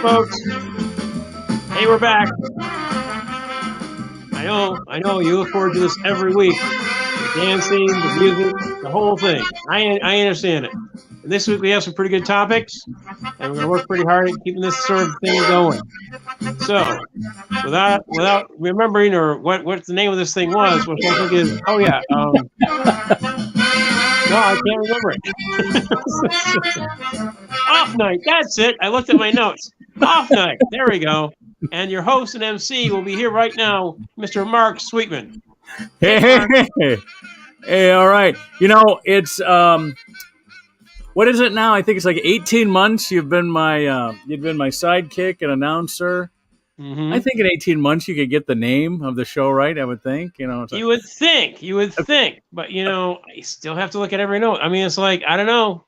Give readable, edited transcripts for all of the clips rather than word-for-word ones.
folks. Hey, we're back. I know. You look forward to this every week. The dancing, the music, the whole thing. I understand it. And this week we have some pretty good topics, and we're going to work pretty hard at keeping this sort of thing going. So, without remembering or what the name of this thing was, what I think is, no, I can't remember it. Off night. That's it. I looked at my notes. Off night. There we go. And your host and MC will be here right now, Mr. Mark Sweetman. Hey, all right. It's what is it now? I think it's like 18 months. You've been my sidekick and announcer. Mm-hmm. I think in 18 months you could get the name of the show right. I would think. You would think, but I still have to look at every note. I mean, it's like I don't know.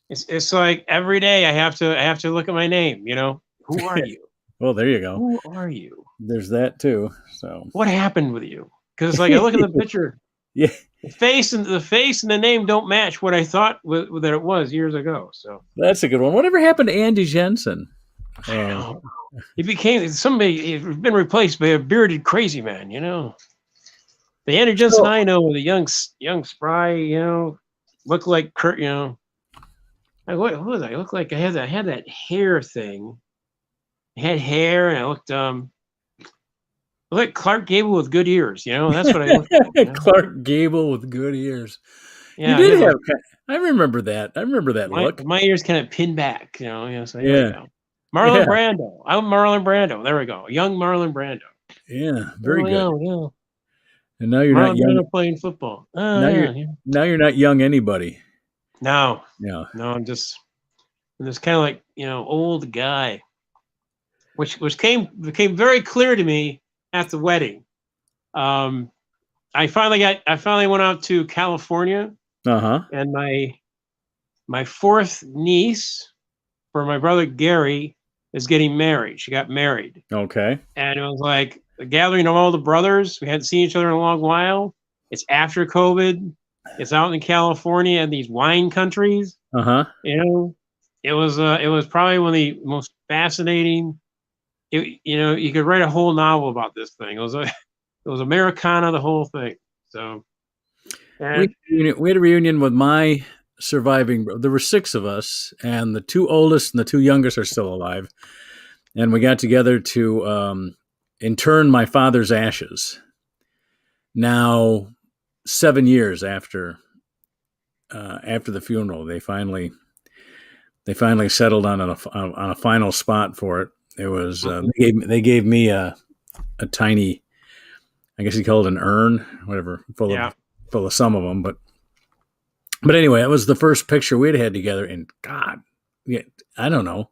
It's like every day I have to look at my name. Who are you? Well, there you go. Who are you? There's that too. So what happened with you? Because I look at the picture. Yeah. The face and the name don't match what I thought that it was years ago. So that's a good one. Whatever happened to Andy Jensen? He became somebody. He's been replaced by a bearded crazy man. The Andy Jensen I know was a young spry. Looked like Kurt. What was I? Looked like I had that hair thing. I had hair, and I looked like Clark Gable with good ears. That's what I looked like. Clark Gable with good ears. Yeah, you did have. I remember that. Look. My ears kind of pinned back. So yeah. Marlon Brando. I'm Marlon Brando. There we go. Young Marlon Brando. Yeah, very good. Yeah. And now you're Marlon not young. Brando playing football. Now you're not young anybody. No. No. I'm just kind of like old guy, which became very clear to me at the wedding. I finally went out to California. And my fourth niece for my brother Gary is getting married. She got married. Okay. And it was like a gathering of all the brothers. We hadn't seen each other in a long while. It's after COVID. It's out in California and these wine countries. It was probably one of the most fascinating. You could write a whole novel about this thing. It was Americana, the whole thing. So we had a reunion with my surviving. There were 6 of us, and the 2 oldest and the 2 youngest are still alive. And we got together to intern my father's ashes. Now, 7 years after the funeral, they finally settled on a final spot for it. It was they gave me a tiny, I guess you call it an urn, whatever, full of some of them, but anyway, it was the first picture we'd had together, and God, I don't know,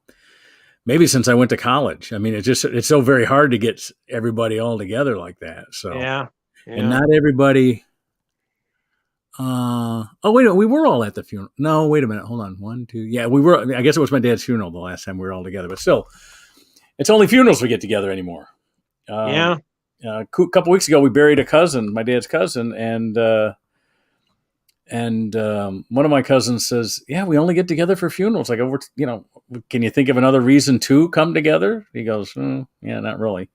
maybe since I went to college. I mean, it's so very hard to get everybody all together like that. So and not everybody. Oh wait a minute, we were all at the funeral. No, wait a minute, hold on, 1, 2, yeah, we were. I guess it was my dad's funeral the last time we were all together, but still, it's only funerals we get together anymore. A couple weeks ago, we buried a cousin, my dad's cousin, and one of my cousins says, "Yeah, we only get together for funerals. Like, can you think of another reason to come together?" He goes, "Yeah, not really.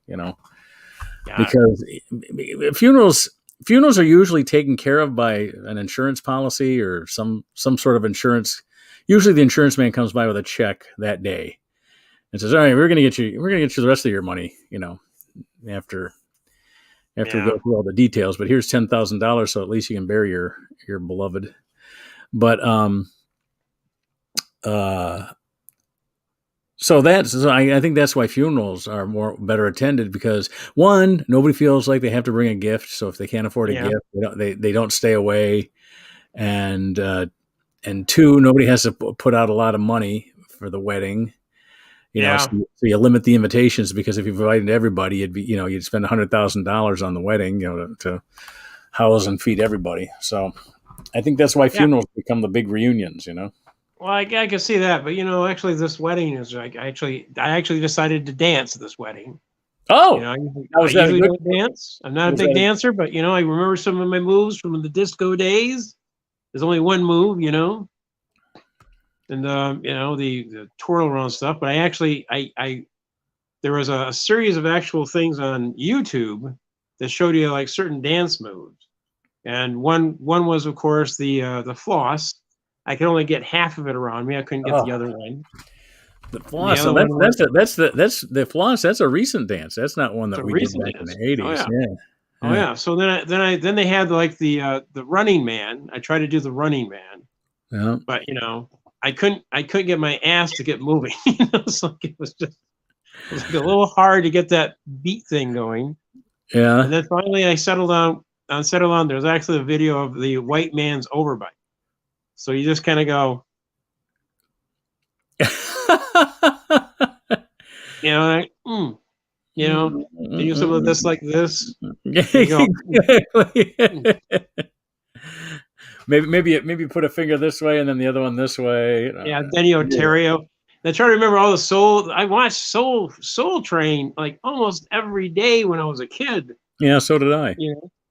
Because funerals are usually taken care of by an insurance policy or some sort of insurance. Usually, the insurance man comes by with a check that day and says, "All right, we're going to get you the rest of your money. After." We go through all the details, but here's $10,000, so at least you can bury your beloved. But I think that's why funerals are better attended, because 1, nobody feels like they have to bring a gift. So if they can't afford a gift, they don't stay away, and 2, nobody has to put out a lot of money for the wedding. So you limit the invitations, because if you invited everybody, you'd spend $100,000 on the wedding, to house and feed everybody. So I think that's why funerals become the big reunions, Well, I can see that, but actually, this wedding is like I actually decided to dance at this wedding. Oh, I usually don't dance. I'm not a big dancer, but I remember some of my moves from the disco days. There's only one move, and the twirl around stuff. But I there was a series of actual things on YouTube that showed you like certain dance moves, and one was of course the floss. I could only get half of it around me. I couldn't get the other one. The floss. So that's the floss. That's a recent dance. That's not one that we did back in the 80s. Oh yeah. So then they had like the running man. I tried to do the running man. Yeah. But I couldn't get my ass to get moving. It's like it was like a little hard to get that beat thing going. Yeah. And then finally I settled on. There's actually a video of the white man's overbite. So you just kind of go, and you some of this like this. Exactly. maybe put a finger this way and then the other one this way. Yeah, Denny Ontario. I try to remember all the soul. I watched Soul Train like almost every day when I was a kid. Yeah, so did I.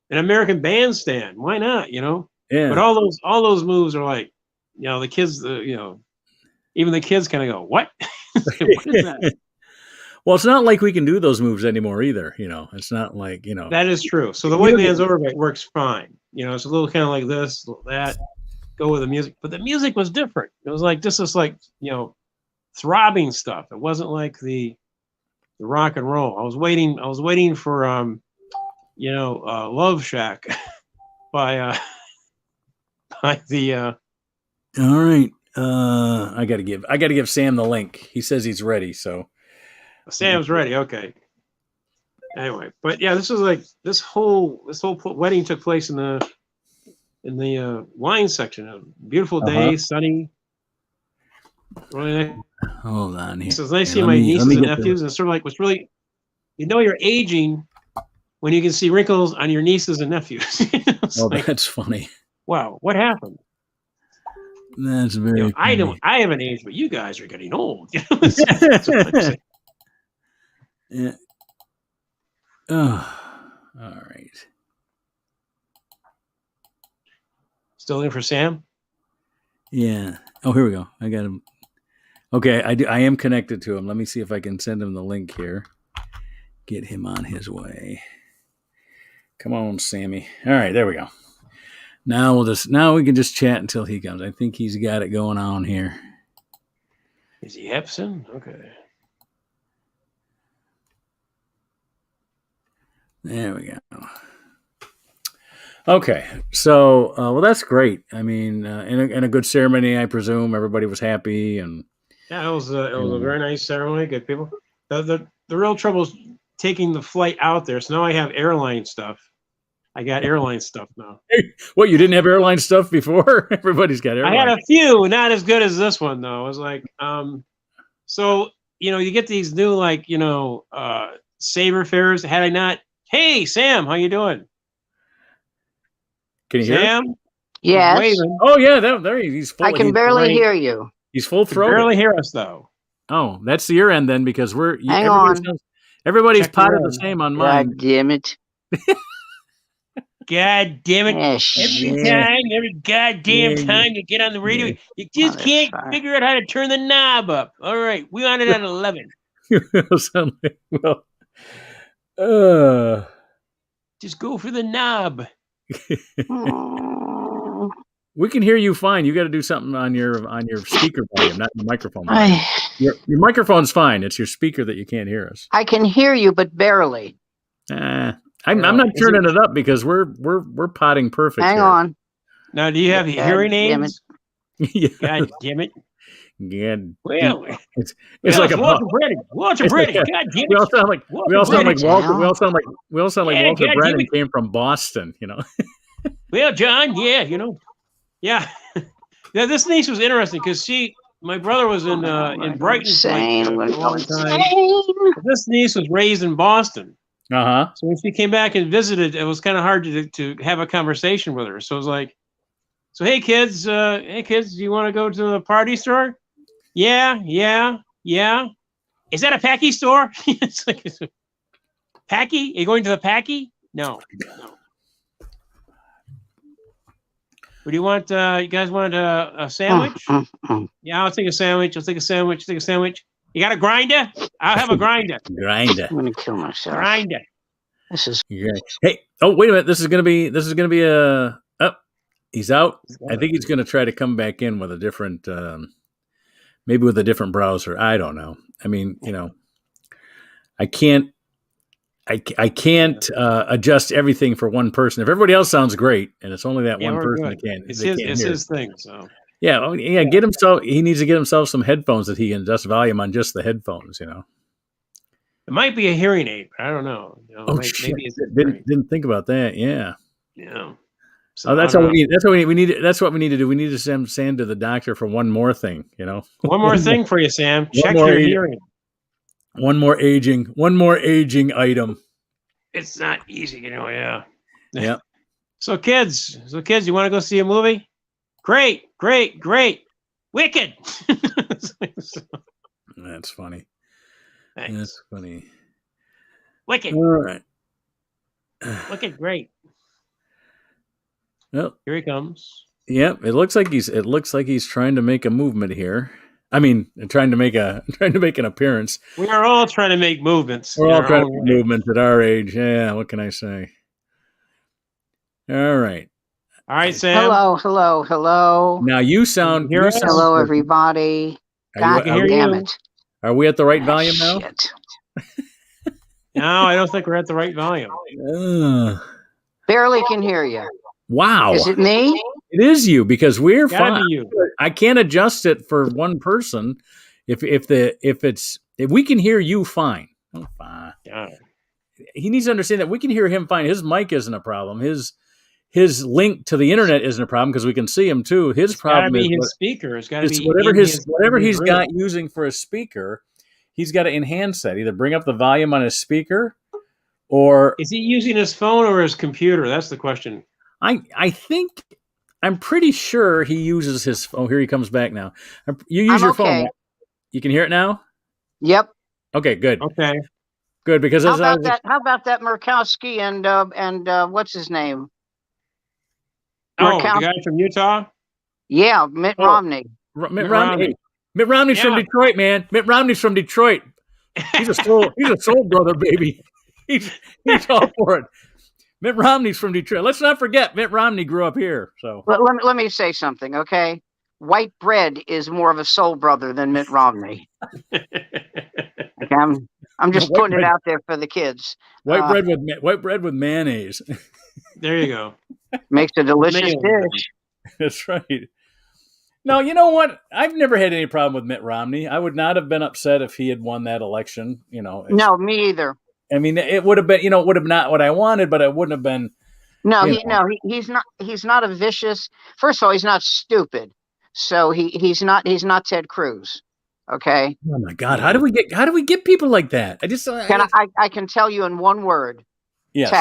An American Bandstand. Why not? Yeah. But all those moves are like, the kids. Even the kids kind of go, "What? What is that?" Well, it's not like we can do those moves anymore either. It's not like That is true. So the white man's overbite works fine. It's a little kind of like this, that. Go with the music, but the music was different. It was like this is like throbbing stuff. It wasn't like the rock and roll. I was waiting for Love Shack by the. All right. I gotta give Sam the link. He says he's ready, so Sam's ready. Okay. Anyway, but yeah, this was like this whole wedding took place in the wine section. A beautiful day, sunny. Really nice. Hold on here. So it's nice seeing my nieces and nephews, and it's sort of like what's really, you're aging when you can see wrinkles on your nieces and nephews. That's funny. Wow, what happened? That's very. I haven't aged, but you guys are getting old. Yeah. Oh, all right. Still in for Sam? Yeah. Oh, here we go. I got him. Okay, I am connected to him. Let me see if I can send him the link here. Get him on his way. Come on, Sammy. All right, there we go. Now we can just chat until he comes. I think he's got it going on here. Is he Epson? Okay. There we go. Okay, so well, that's great. I mean, in a good ceremony, I presume everybody was happy, and yeah, it was a very nice ceremony. Good people. The real trouble is taking the flight out there. So now I have airline stuff. I got airline stuff now. What, you didn't have airline stuff before? Everybody's got airline. I had a few, not as good as this one though. It was like, so you get these new like saver fares. Had I not, hey Sam, how you doing? Can you hear Sam? Yes. Oh yeah, there he's full. I can barely hear you. He's full throat. Barely hear us though. Oh, that's the your end then, because Hang on. Everybody's potted the same on mine. God damn it. God damn it. Every goddamn time you get on the radio, you just can't figure out how to turn the knob up. All right, we on it at 11. Just go for the knob. We can hear you fine. You got to do something on your speaker volume, not your microphone volume. Your microphone's fine. It's your speaker that you can't hear us. I can hear you, but barely. I'm not turning it up because we're potting perfect. Hang on. Now, do you have the hearing aids? Yeah. God damn it! God. Well, it's like a Walter Brennan. Walter Brennan. God damn it! We all sound like Walter. We all sound like Walter God Brennan came from Boston. Well, John, yeah. Now, this niece was interesting because my brother was in Brighton for a long time. This niece was raised in Boston. Uh-huh. So when she came back and visited, it was kind of hard to have a conversation with her. So it was like, so hey kids, do you want to go to the party store? Yeah. Is that a Packy store? It's like, Packy? Are you going to the Packy? No. What do you want? You guys want a sandwich? Yeah, I'll take a sandwich. I'll take a sandwich. Take a sandwich. You got a grinder? I'll have a grinder. Grinder. I'm gonna kill myself. Grinder. This is. Hey, oh wait a minute. This is gonna be a. Oh, he's out. I think he's gonna try to come back in with a different, maybe with a different browser. I don't know. I mean, I can't adjust everything for one person. If everybody else sounds great, and it's only that one person that can't. It's his thing. So yeah, get himself. He needs to get himself some headphones that he can adjust volume on just the headphones. It might be a hearing aid, but I don't know. Shit. Maybe didn't think about that. Yeah. Yeah. So that's what we need. That's what we need. That's what we need to do. We need to send Sam to the doctor for one more thing. One more thing for you, Sam. Check your hearing. One more aging item. It's not easy, Yeah. Yeah. So kids, you want to go see a movie? Great. Wicked. That's funny. Thanks. That's funny. Wicked. All right. Wicked, great. Well, here he comes. Yep. It looks like he's trying to make a movement here. I mean, trying to make an appearance. We are all trying to make movements. We're all trying to make movements at our age. Yeah. What can I say? All right. All right, Sam. Hello. Now you sound. Hello, everybody. God damn it. Are we at the right volume now? No, I don't think we're at the right volume. Barely can hear you. Wow. Is it me? It is you, because we're fine. You. I can't adjust it for one person. If we can hear you fine. Oh, fine. Yeah. He needs to understand that we can hear him fine. His mic isn't a problem. His link to the internet isn't a problem because we can see him too. His problem is his speaker. It's got to be whatever he's got using for a speaker. He's got to enhance that. Either bring up the volume on his speaker, or is he using his phone or his computer? That's the question. I'm pretty sure he uses his phone. Oh, here he comes back now. You use your phone. You can hear it now? Yep. Okay, good. Okay. Good, because how about that Murkowski and what's his name? Oh, the guy from Utah? Yeah, Mitt Romney. Mitt Romney. Mitt Romney's from Detroit, man. Mitt Romney's from Detroit. He's a soul brother, baby. He's all for it. Mitt Romney's from Detroit. Let's not forget, Mitt Romney grew up here. So let me say something, okay? White bread is more of a soul brother than Mitt Romney. Okay, I'm just putting it out there for the kids. White bread with mayonnaise. There you go. Makes a delicious dish. That's right. No, you know what? I've never had any problem with Mitt Romney. I would not have been upset if he had won that election. No, me either. I mean, it would have been, would have not what I wanted, but it wouldn't have been. No, he's not. He's not a vicious. First of all, he's not stupid. So he's not Ted Cruz. Okay. Oh my God! How do we get people like that? I can tell you in one word. Yes.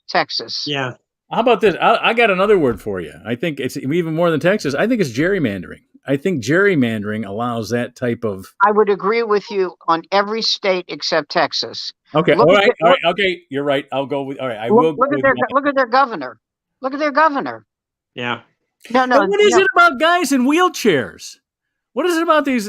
Texas. Yeah. How about this? I got another word for you. I think it's even more than Texas. I think it's gerrymandering. I think gerrymandering allows that type of. I would agree with you on every state except Texas. Okay. All right. Okay. You're right. I'll go with. All right. Look at their governor. Look at their governor. Yeah. No. What is it about guys in wheelchairs? What is it about these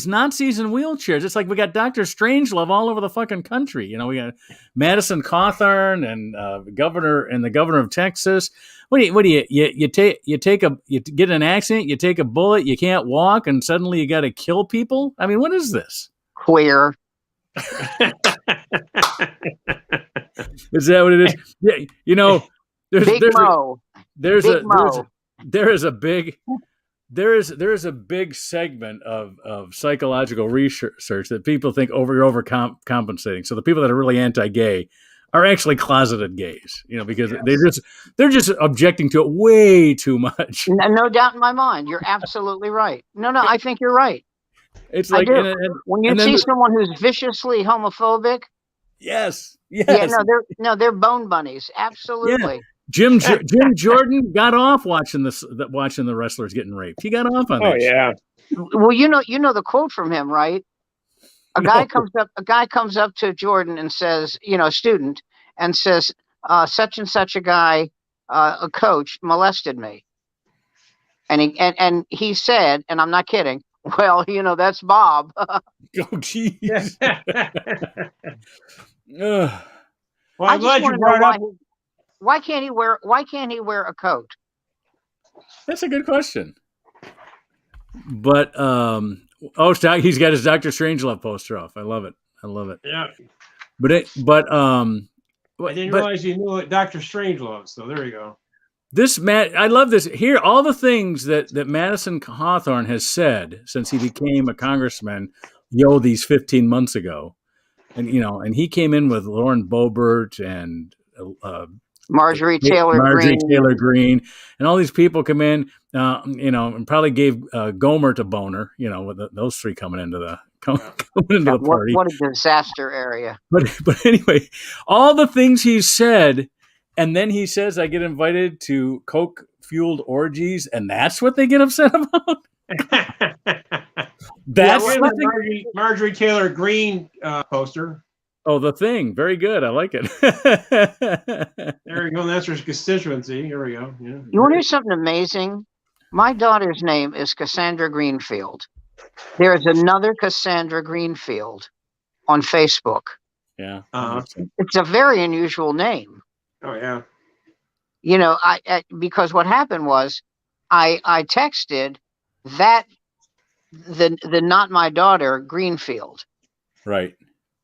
Nazis in wheelchairs? It's like we got Dr. Strangelove all over the fucking country. We got Madison Cawthorn and the governor of Texas. What do you get an accident, you take a bullet, you can't walk, and suddenly you got to kill people? I mean, what is this? Queer. Is that what it is? Yeah, there is a big segment of psychological research that people think you're overcompensating. So the people that are really anti-gay are actually closeted gays, because they're just objecting to it way too much. No doubt in my mind. You're absolutely right. No, I think you're right. It's like when you see someone who's viciously homophobic. Yes. Yeah, they're bone bunnies. Absolutely. Yeah. Jim Jordan got off watching the wrestlers getting raped. He got off on that. Oh yeah. Well, you know the quote from him, right? A guy comes up to Jordan and says, a student, and says, such and such a guy a coach molested me. And he said, and I'm not kidding, well, that's Bob. Oh, jeez. Well, I I'm just glad you want to know brought up. why can't he wear a coat? That's a good question. But he's got his Dr. Strangelove poster off. I love it. Yeah, I didn't realize you knew what Dr. Strangelove. So there you go. I love this. Here, all the things that Madison Hawthorne has said since he became a congressman, these 15 months ago, and he came in with Lauren Boebert and Marjorie Taylor Greene, and all these people come in, and probably gave Gohmert a boner, with those three coming into the party. What a disaster area. But anyway, all the things he said, and then he says, I get invited to coke-fueled orgies, and that's what they get upset about? That's Marjorie Taylor Greene poster. Oh, the thing. Very good. I like it. There you go. That's her constituency. Here we go. Yeah. You want to hear something amazing? My daughter's name is Cassandra Greenfield. There is another Cassandra Greenfield on Facebook. Yeah. It's a very unusual name. Oh, yeah. Because what happened was I texted that the not my daughter Greenfield. Right.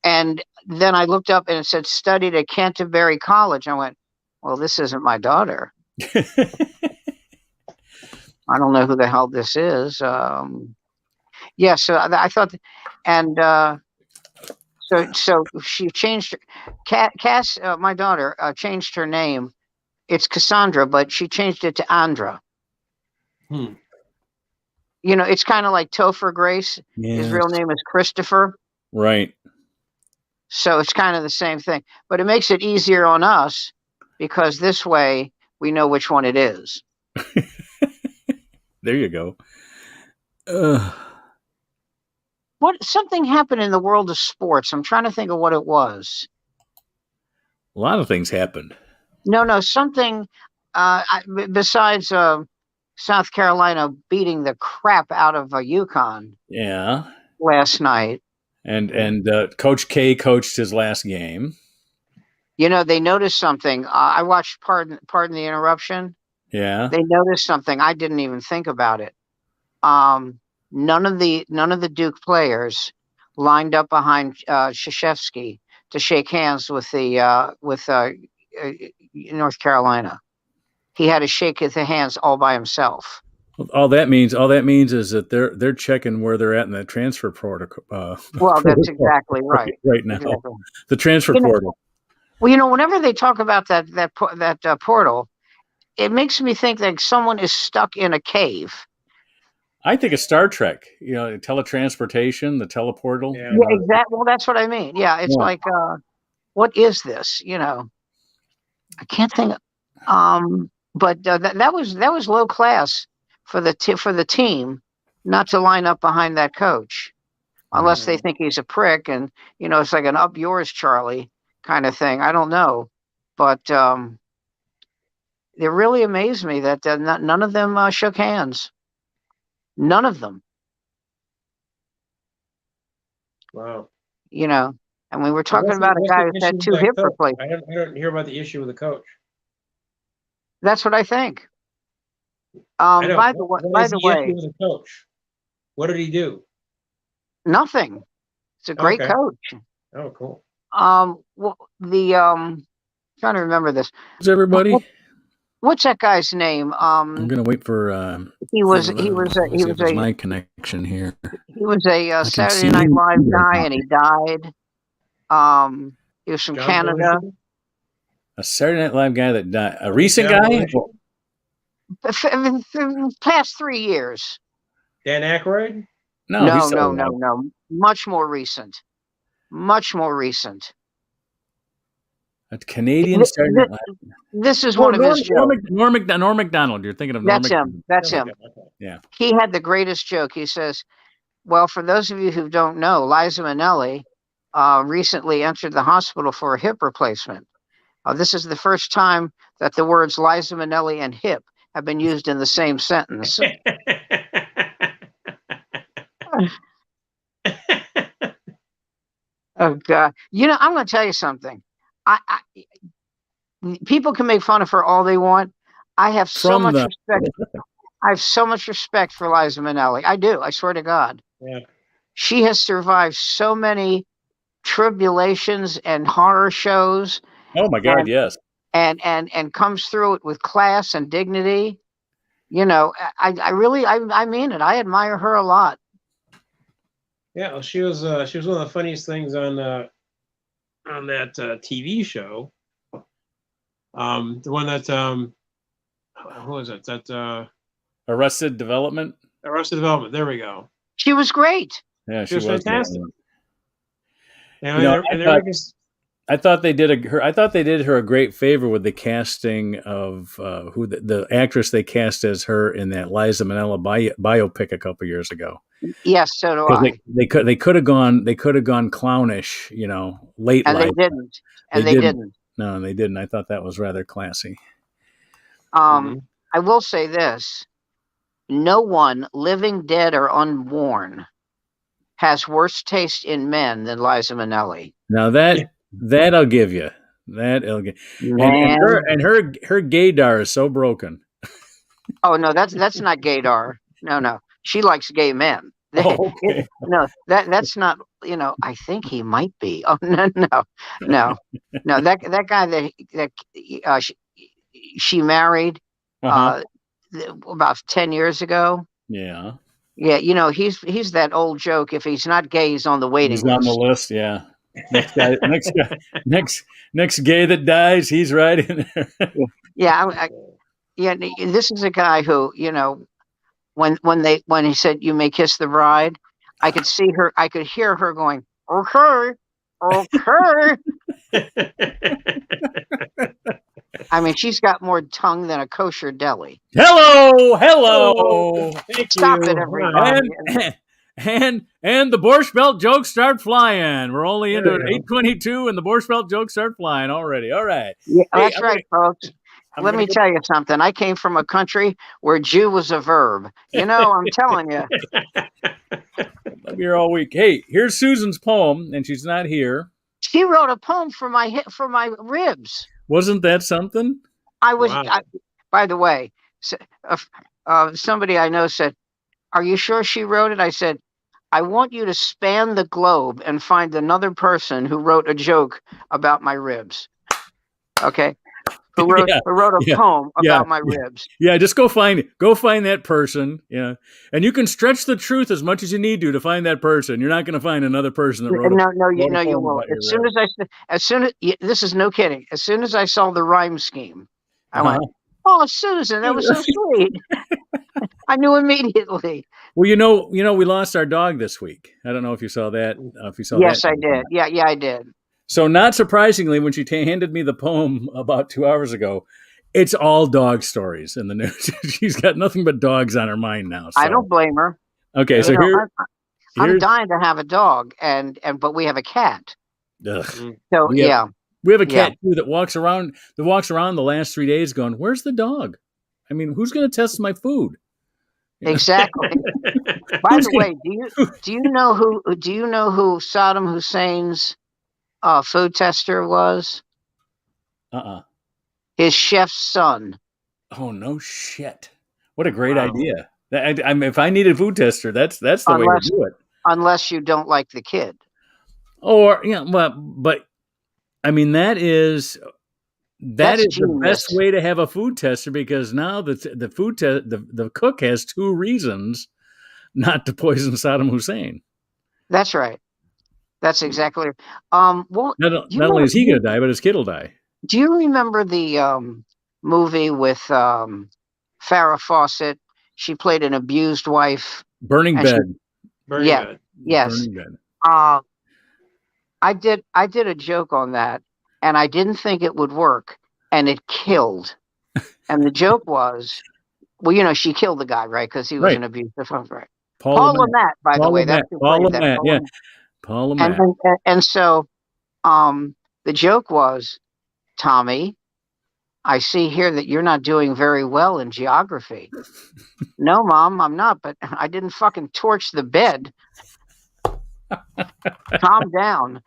And then I looked up and it said studied at Canterbury College. I went, well, this isn't my daughter. I don't know who the hell this is. So I thought, so she changed Cass, my daughter, changed her name. It's Cassandra, but she changed it to Andra. It's kind of like Topher Grace. Yes. His real name is Christopher. Right. So it's kind of the same thing, but it makes it easier on us because this way we know which one it is. There you go. Something happened in the world of sports. I'm trying to think of what it was. A lot of things happened. No, something besides South Carolina beating the crap out of UConn. Yeah. Last night. And Coach K coached his last game. They noticed something. I watched Pardon the Interruption. Yeah. They noticed something. I didn't even think about it. None of the Duke players lined up behind Krzyzewski to shake hands with North Carolina. He had to shake the hands all by himself. All that means is that they're checking where they're at in the transfer portal. Well, that's exactly right. Right now, exactly. The transfer portal. Well, whenever they talk about that portal, it makes me think that someone is stuck in a cave. I think of Star Trek. Teletransportation, the teleportal. Yeah, exactly. Well, that's what I mean. Yeah, it's like, what is this? I can't think. But that was low class for the team not to line up behind that coach, unless they think he's a prick and it's like an up yours Charlie kind of thing. I don't know, but it really amazed me that none of them shook hands. None of them. Wow. And we were talking about a guy who had 2 hip replacements. I don't hear about the issue with the coach. That's what I think. By the way, with the coach? What did he do? Nothing. It's a great coach. Oh, cool. Well, trying to remember this. Is everybody? What's that guy's name? I'm gonna wait for. He was my connection here. He was a Saturday Night Live guy, and he died. He was from Canada. A Saturday Night Live guy that died. A recent guy? Past 3 years. Dan Aykroyd? No. Much more recent. A Canadian Saturday Night Live. This is one of his jokes. Norm Macdonald. You're thinking of Norm Macdonald. That's him. Yeah. He had the greatest joke. He says, well, for those of you who don't know, Liza Minnelli recently entered the hospital for a hip replacement. This is the first time that the words Liza Minnelli and hip have been used in the same sentence. Oh God! I'm going to tell you something. People can make fun of her all they want. I have so much respect. I have so much respect for Liza Minnelli. I do. I swear to God. Yeah. She has survived so many tribulations and horror shows. Oh my God! Yes. And comes through it with class and dignity. I really I mean it. I admire her a lot. Yeah, well, she was one of the funniest things on that TV show. The one that who was it? That Arrested Development. Arrested Development. There we go. She was great. Yeah, she was fantastic. I thought they did her a great favor with the casting of who the actress they cast as her in that Liza Minnelli biopic a couple years ago. Yes, so do I. They could have gone clownish, late. And Liza. they didn't. And they didn't. No, they didn't. I thought that was rather classy. I will say this: no one, living, dead, or unborn, has worse taste in men than Liza Minnelli. Now that I'll give you. And her gaydar is so broken. Oh no, that's not gaydar. No. She likes gay men. Oh, okay. No, that's not. I think he might be. Oh no. That guy that she married about 10 years ago. Yeah. Yeah, he's that old joke. If he's not gay, he's on the waiting list. He's on the list. Yeah. Next gay that dies, he's right in there. Yeah. This is a guy who, when he said "you may kiss the bride," I could see her. I could hear her going, "Okay." I mean, she's got more tongue than a kosher deli. Hello. Stop it, everybody. And the Borscht Belt jokes start flying. We're only into 8:22, and the Borscht Belt jokes start flying already. All right. Yeah, that's right, folks. Let me tell you something. I came from a country where Jew was a verb. I'm telling you. I'll be here all week. Hey, here's Susan's poem, and she's not here. She wrote a poem for my ribs. Wasn't that something? By the way, somebody I know said, "Are you sure she wrote it?" I said, "I want you to span the globe and find another person who wrote a joke about my ribs." Okay. Who wrote a poem about my ribs? Yeah, just go find that person. Yeah, and you can stretch the truth as much as you need to find that person. You're not going to find another person that wrote. You won't. As soon as this is no kidding. As soon as I saw the rhyme scheme, I went, "Oh, Susan, that was so sweet." I knew immediately. Well, we lost our dog this week. I don't know if you saw that. Yes, I did. Yeah, I did. So not surprisingly, when she handed me the poem about 2 hours ago, it's all dog stories in the news. She's got nothing but dogs on her mind now. So. I don't blame her. Okay, so I'm dying to have a dog, but we have a cat. Ugh. So we have a cat too that walks around the last 3 days going, "Where's the dog? I mean, who's going to test my food?" Exactly. By the way, do you know who Saddam Hussein's food tester was? His chef's son. Oh no shit! What a great idea! I mean, if I need a food tester, that's the way to do it. Unless you don't like the kid. Or but I mean that is the best way to have a food tester, because now the cook has 2 reasons not to poison Saddam Hussein. That's right. That's exactly. Not only is he going to die, but his kid will die. Do you remember the movie with Farrah Fawcett? She played an abused wife. Burning Bed. Bed. Yes. Burning Bed. I did a joke on that, and I didn't think it would work, and it killed. And the joke was, she killed the guy, right? Because he was an abusive husband, right? Paul Lamette, by the way. That's Paul Lamette, yeah. Paul Lamette. And so the joke was, Tommy, I see here that you're not doing very well in geography. No, Mom, I'm not, but I didn't fucking torch the bed. Calm down.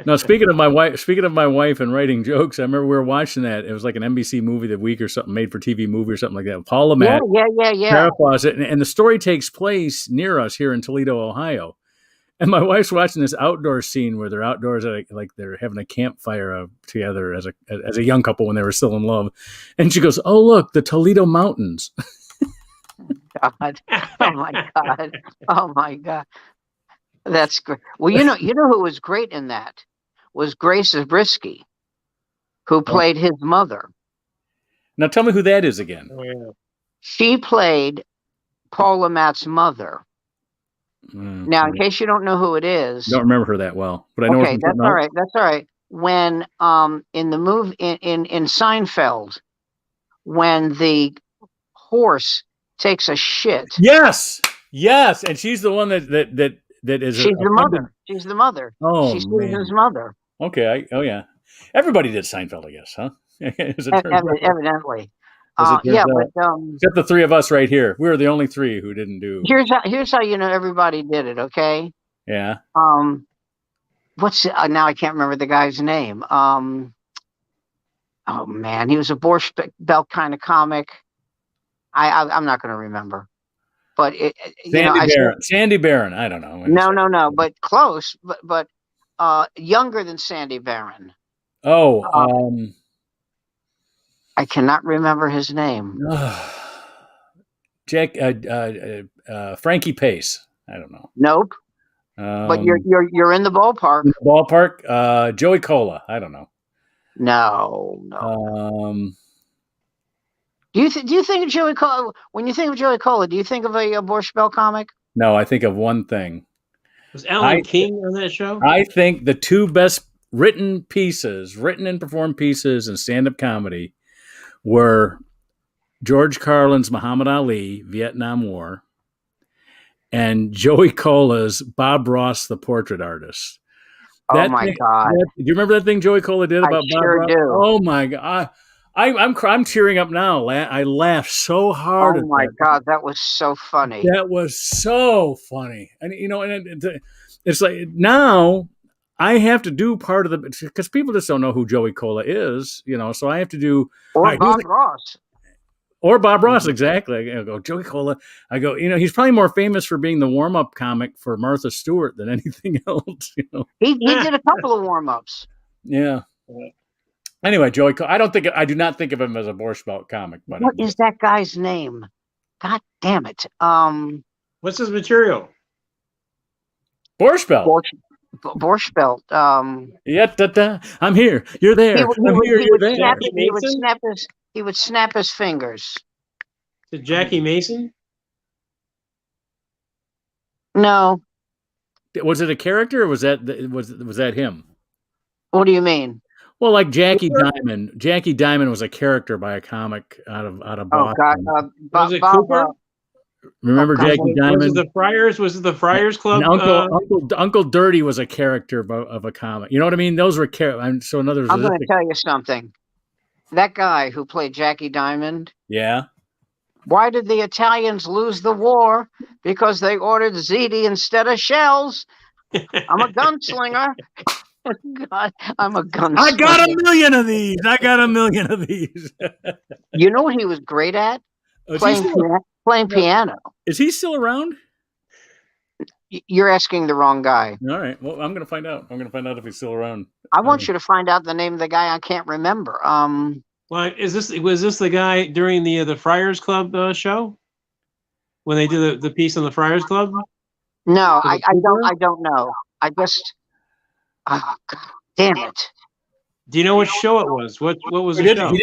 Now, speaking of my wife and writing jokes, I remember we were watching that. It was like an NBC movie of the week or something, made for TV movie or something like that. Paul LeMat, Yeah. Farrah Fawcett, and the story takes place near us here in Toledo, Ohio. And my wife's watching this outdoor scene where they're outdoors, like they're having a campfire together as a young couple when they were still in love. And she goes, "Oh, look, the Toledo Mountains." God. Oh my God. Oh my God. That's great. Well, you know who was great in that was Grace Zabriskie, who played his mother. Now, tell me who that is again. Oh, yeah. She played Paul LeMat's mother. Now, in case you don't know who it is, don't remember her that well, but I know. Okay, that's all right. That's all right. When in the movie in Seinfeld, when the horse takes a shit. Yes, and she's the one that is. She's the mother. She's the mother. Oh, she's Susan's mother. Okay. Yeah. Everybody did Seinfeld, I guess, huh? Evidently. But except the three of us right here. We were the only three who didn't do. Here's how you know everybody did it. Okay. Yeah. What's now? I can't remember the guy's name. Oh man, he was a Borscht Belt kind of comic. I'm not going to remember. But Sandy Barron. I don't know. No. But close. But younger than Sandy Barron. Oh. I cannot remember his name. Frankie Pace. I don't know. Nope. But you're in the ballpark. In the ballpark. Joey Cola. I don't know. No. Do you think of Joey Cola? When you think of Joey Cola, do you think of a Borscht Belt comic? No, I think of one thing. Was Alan King on that show? I think the two best written and performed pieces in stand-up comedy were George Carlin's Muhammad Ali, Vietnam War, and Joey Cola's Bob Ross, the Portrait Artist. God. Do you remember that thing Joey Cola did about Bob Ross? Do. Oh my God. I'm tearing up now. I laughed so hard. Oh my God, that was so funny. That was so funny. And it's like now I have to do part of because people just don't know who Joey Cola is, so I have to do Bob Ross. Or Bob Ross, exactly. I go, Joey Cola. I go, he's probably more famous for being the warm-up comic for Martha Stewart than anything else. He did a couple of warm-ups. Yeah. Anyway, Joey Cola. I do not think of him as a Borscht Belt comic. But what is that guy's name? God damn it. What's his material? Borscht Belt. Borscht Belt. Yeah, I'm here. You're there. You're there. He would snap his fingers. Is it Jackie Mason? No. Was it a character, or was that him? What do you mean? Well, like Jackie Diamond. Jackie Diamond was a character by a comic out of Boston. Oh God! Was it Cooper? Remember Jackie Diamond? Was it the Friars? Was it the Friars Club? Uncle Dirty was a character of a comic. You know what I mean? Those were characters. So in other words, I'm going to tell you something. That guy who played Jackie Diamond. Yeah. Why did the Italians lose the war? Because they ordered ziti instead of shells. I'm a gunslinger. God, I'm a gunslinger. I got a million of these. You know what he was great at? Playing piano. Is he still around? You're asking the wrong guy. All right. Well, I'm going to find out. I'm going to find out if he's still around. I want you to find out the name of the guy I can't remember. Well, was this the guy during the Friars Club show when they did the piece on the Friars Club? No, I don't know. I just. Oh, God damn it! Do you know what show it was? What was the show? He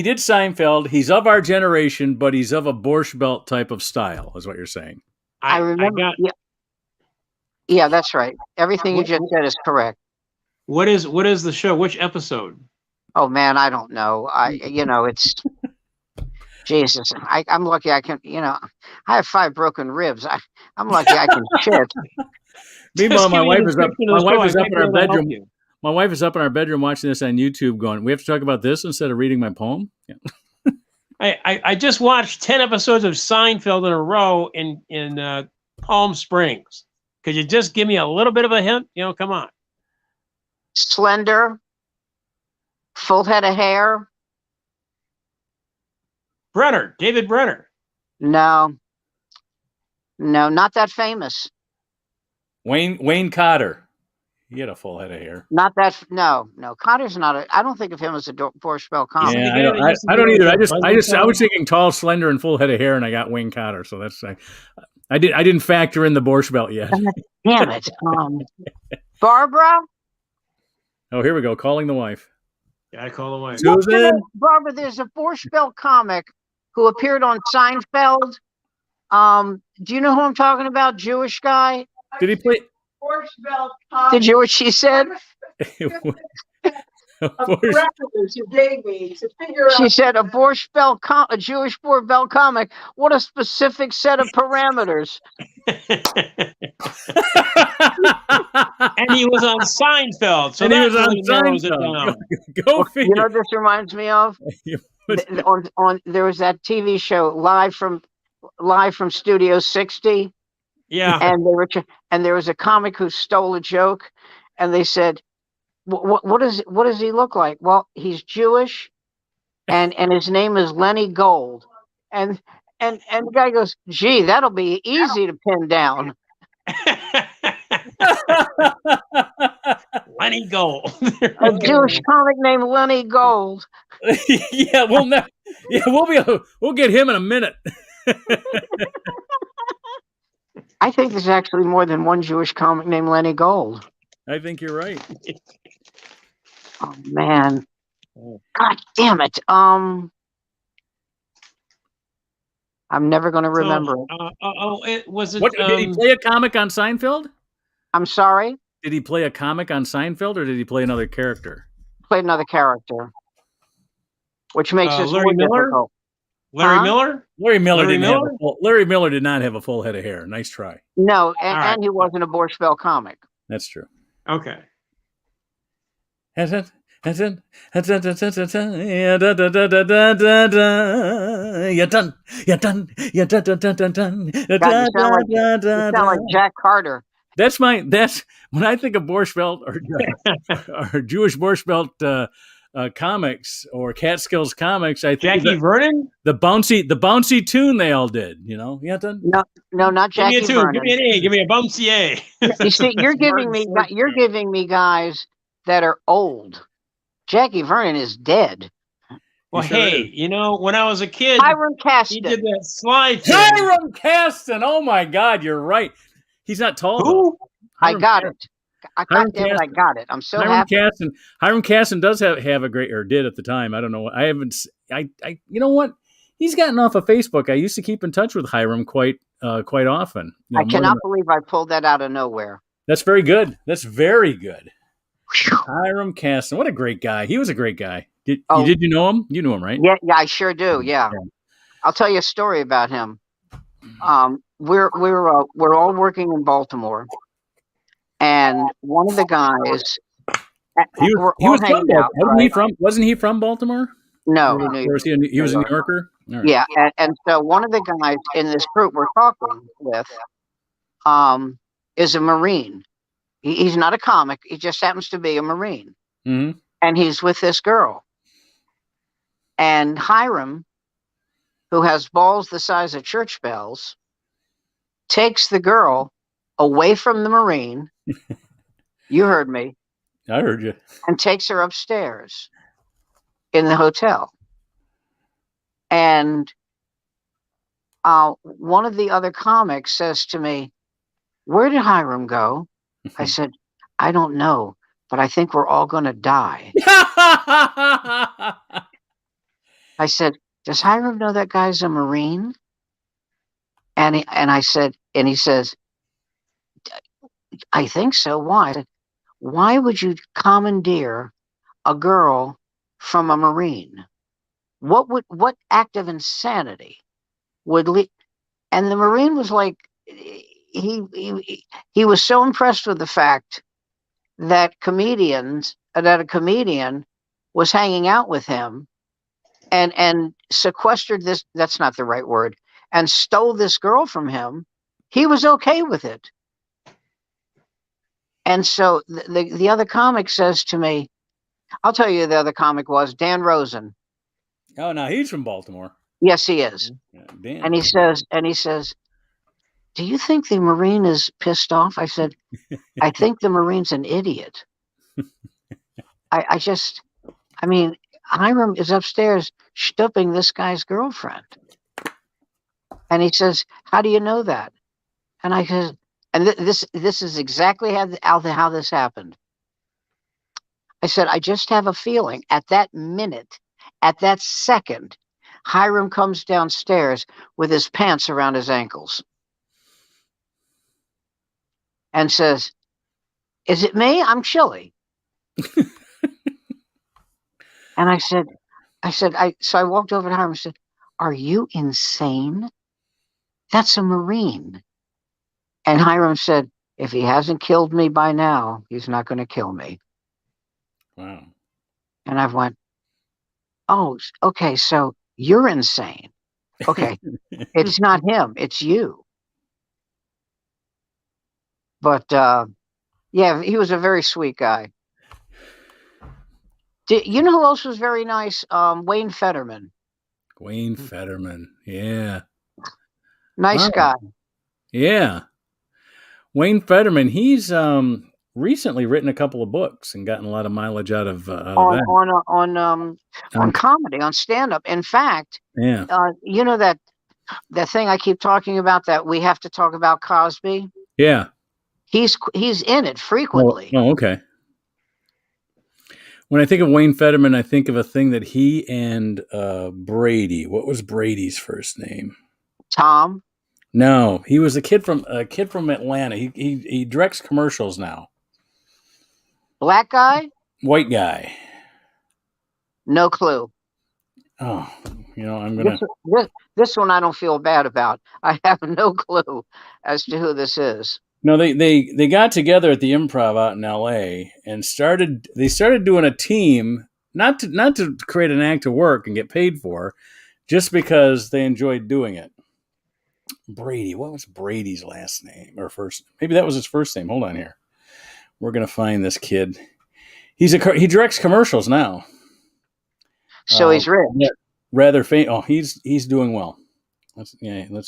did Seinfeld. He's of our generation, but he's of a Borscht Belt type of style, is what you're saying. I remember. Yeah, that's right. Everything you just said is correct. What is the show? Which episode? Oh man, I don't know. It's Jesus. I'm lucky I can. I have 5 broken ribs. I'm lucky I can shit. Meanwhile, my wife is up in our bedroom. My wife is up in our bedroom watching this on YouTube going, we have to talk about this instead of reading my poem? Yeah. I just watched 10 episodes of Seinfeld in a row in Palm Springs. Could you just give me a little bit of a hint? Come on. Slender, full head of hair. David Brenner. No, not that famous. Wayne Cotter. He had a full head of hair. Not that. No. Cotter's not. I don't think of him as a Borscht Bell comic. Yeah, I don't either. I was thinking tall, slender, and full head of hair, and I got Wayne Cotter. So that's I didn't factor in the Borscht Belt yet. Damn it, Barbara. Oh, here we go. Calling the wife. Yeah, I call the wife. Susan. Barbara, there's a Borscht Belt comic who appeared on Seinfeld. Do you know who I'm talking about? Jewish guy. Did he play? Borscht Belt comic. Did you hear what she said? She said a Borscht Belt a Jewish Borscht Belt comic. What a specific set of parameters. And he was on Seinfeld, so that really narrows it down. Go figure. You know what this reminds me of? There was that TV show live from Studio 60. Yeah, and there was a comic who stole a joke, and they said, "What does he look like?" Well, he's Jewish, and his name is Lenny Gold, and the guy goes, "Gee, that'll be easy to pin down." Lenny Gold, a Jewish comic named Lenny Gold. Yeah, we'll get him in a minute. I think there's actually more than one Jewish comic named Lenny Gold. I think you're right. Oh man, God damn it! I'm never going to remember it. Did he play a comic on Seinfeld? I'm sorry. Did he play a comic on Seinfeld, or did he play another character? Played another character, which makes this more difficult. Larry Miller? Larry Miller did not have a full head of hair. Nice try. No, and he wasn't a Borscht Belt comic. That's true. Okay. You're done. You sound like Jack Carter. That's when I think of Borscht Belt or Jewish Borscht Belt comics or Catskills comics, I think Jackie Vernon, the bouncy tune they all did. No, not Jackie Vernon. Give me an A. Give me a bouncy A. You see, you're giving me guys that are old. Jackie Vernon is dead. Well, hey, when I was a kid, Hiram Caston. He did that slide thing. Hiram Caston. Oh my God, you're right. He's not tall. Who? I got it. I got it. I'm so happy. Hiram Caston does have a great, or did at the time. I don't know. I haven't. You know what? He's gotten off of Facebook. I used to keep in touch with Hiram quite often. I cannot believe I pulled that out of nowhere. That's very good. That's very good. Whew. Hiram Caston. What a great guy. He was a great guy. Did you know him? You knew him, right? Yeah, I sure do. Yeah. I'll tell you a story about him. We're all working in Baltimore, and one of the guys he was from Baltimore. Wasn't he from Baltimore? No, he was a New Yorker. Right. Yeah, and so one of the guys in this group we're talking with is a Marine. He's not a comic. He just happens to be a Marine. Mm-hmm. And he's with this girl. And Hiram, who has balls the size of church bells, takes the girl away from the Marine. You heard me. I heard you. And takes her upstairs in the hotel. And one of the other comics says to me, "Where did Hiram go?" I said, "I don't know, but I think we're all going to die." I said, "Does Hiram know that guy's a Marine?" And he says, "I think so. Why?" I said, "Why would you commandeer a girl from a Marine? What act of insanity would lead?" And the Marine was like, he was so impressed with the fact that a comedian was hanging out with him and sequestered this, that's not the right word, and stole this girl from him, he was okay with it. And so the other comic says to me, I'll tell you, the other comic was Dan Rosen. Oh, now he's from Baltimore. Yes, he is. Dan. And he says, do you think the Marine is pissed off? I said, I think the Marine's an idiot. I mean, Hiram is upstairs stooping this guy's girlfriend. And he says, how do you know that? And I said, and this is exactly how this happened. I said, I just have a feeling at that minute, at that second, Hiram comes downstairs with his pants around his ankles and says, is it me? I'm chilly. And so I walked over to Hiram and said, are you insane? That's a Marine. And Hiram said, if he hasn't killed me by now, he's not going to kill me. Wow. And I went, oh, okay, so you're insane. Okay, it's not him, it's you. But yeah, he was a very sweet guy. You know who else was very nice? Wayne Fetterman. Wayne Fetterman. Yeah. Nice guy. Yeah. Wayne Fetterman, he's recently written a couple of books and gotten a lot of mileage out of that. On comedy, on stand-up. In fact, yeah. You know that thing I keep talking about, that we have to talk about Cosby? Yeah. He's in it frequently. Oh, okay. When I think of Wayne Fetterman, I think of a thing that he and Brady. What was Brady's first name? Tom. No, he was a kid from Atlanta. He directs commercials now. Black guy? White guy. No clue. Oh, I'm gonna. This one I don't feel bad about. I have no clue as to who this is. No, they got together at the Improv out in L.A. and started doing a team, not to create an act of work and get paid for, just because they enjoyed doing it. Brady, what was Brady's last name or first? Maybe that was his first name. Hold on here, we're gonna find this kid. He directs commercials now. So he's rich. Yeah, rather famous. Oh, he's doing well. Let's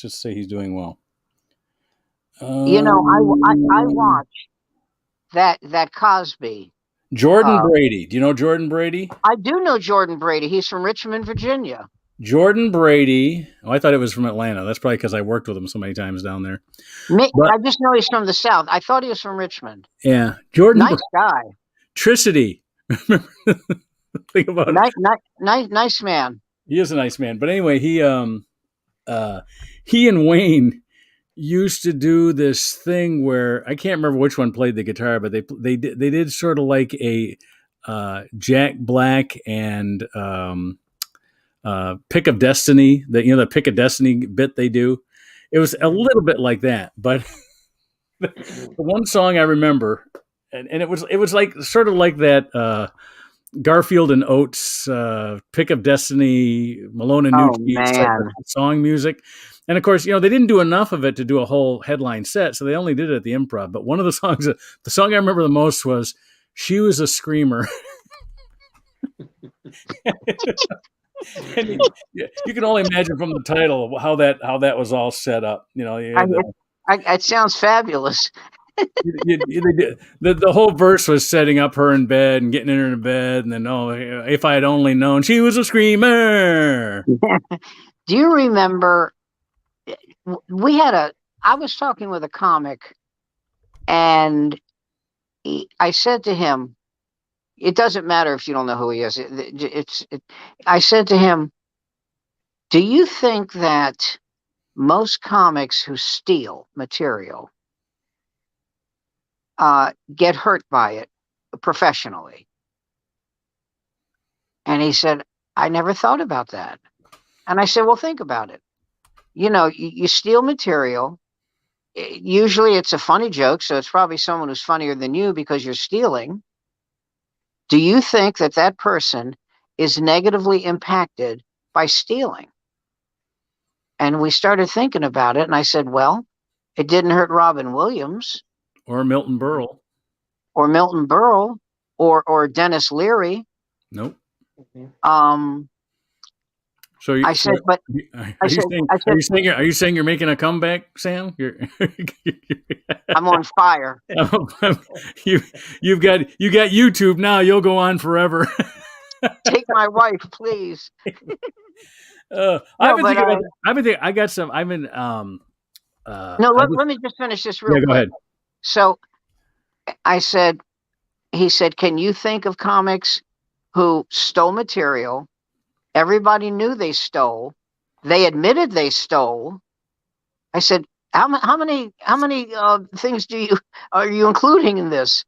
just say he's doing well. I watch that Cosby. Jordan Brady. Do you know Jordan Brady? I do know Jordan Brady. He's from Richmond, Virginia. Jordan Brady. Oh, I thought it was from Atlanta. That's probably because I worked with him so many times down there. I just know he's from the South. I thought he was from Richmond. Yeah, Jordan. Nice guy. Tricity. Think about it. Nice man. He is a nice man. But anyway, he and Wayne used to do this thing where I can't remember which one played the guitar, but they did sort of like a Jack Black and Pick of Destiny, the Pick of Destiny bit they do. It was a little bit like that, but the one song I remember, and it was like sort of like that Garfield and Oates Pick of Destiny, Malone and Nucci song music. And of course, they didn't do enough of it to do a whole headline set, so they only did it at the Improv. But one of the songs, the song I remember the most was "She Was a Screamer." And you can only imagine from the title how that was all set up. It sounds fabulous. The whole verse was setting up her in bed and getting her in bed, and then if I had only known she was a screamer. Do you remember? I was talking with a comic, and I said to him, it doesn't matter if you don't know who he is. I said to him, do you think that most comics who steal material get hurt by it professionally? And he said, I never thought about that. And I said, well, think about it. You steal material. usually it's a funny joke, so it's probably someone who's funnier than you because you're stealing. Do you think that that person is negatively impacted by stealing? And we started thinking about it, and I said, well, it didn't hurt Robin Williams Or Milton Berle. or Milton Berle or Dennis Leary. Nope. So I said, but are you saying you're making a comeback, Sam? I'm on fire. You've got YouTube now. You'll go on forever. Take my wife, please. I've got some. I've been. Let me just finish this real quick. Go ahead. So he said, can you think of comics who stole material? Everybody knew they stole. They admitted they stole. I said, how many things are you including in this?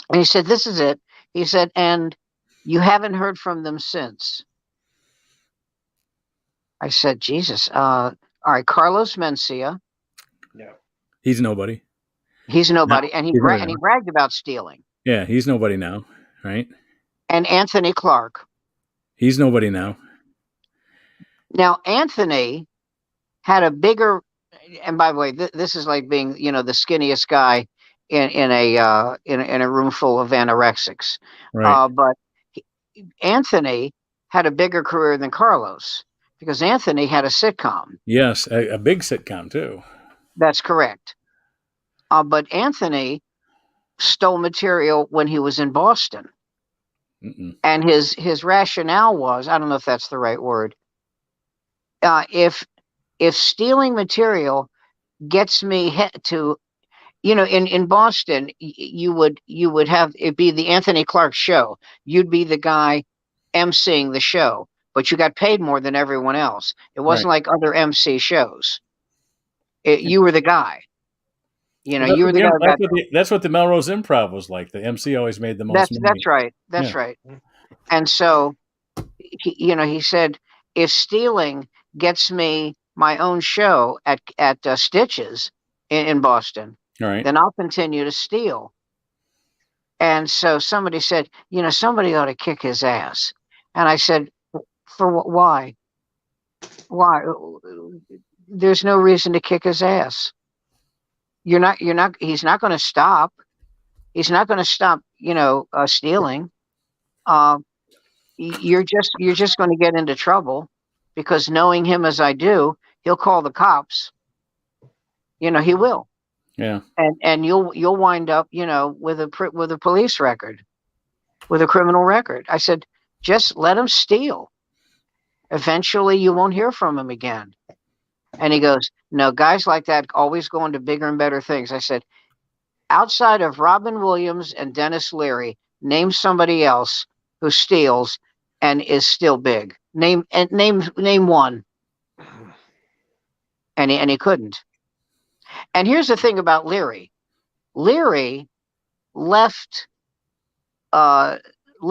And he said, this is it. He said, and you haven't heard from them since. I said, Jesus. All right, Carlos Mencia. No. He's nobody. He's nobody. No, and he bragged about stealing. Yeah, he's nobody now, right? And Anthony Clark. He's nobody now. Now, Anthony had a bigger, and by the way, this is like being, the skinniest guy in a room full of anorexics. Right. But Anthony had a bigger career than Carlos because Anthony had a sitcom. Yes, a big sitcom too. That's correct. But Anthony stole material when he was in Boston. Mm-mm. And his rationale was, I don't know if that's the right word. If stealing material gets me to, in Boston, you would have it be the Anthony Clark show. You'd be the guy emceeing the show, but you got paid more than everyone else. It wasn't like other MC shows. You were the guy. You were the guy. That's what the Melrose Improv was like. The MC always made the most money. That's right. That's right. And so, he said, if stealing gets me my own show at Stitches in Boston, right, then I'll continue to steal. And so somebody said, somebody ought to kick his ass. And I said, for what? Why? Why? There's no reason to kick his ass. He's not going to stop. He's not going to stop, stealing. You're just going to get into trouble because knowing him as I do, he'll call the cops. He will. Yeah. And you'll wind up, with a police record, with a criminal record. I said, just let him steal. Eventually you won't hear from him again. And he goes, no, guys like that always go into bigger and better things. I said, outside of Robin Williams and Dennis Leary, name somebody else who steals and is still big. Name one. And he couldn't. And here's the thing about Leary. Leary left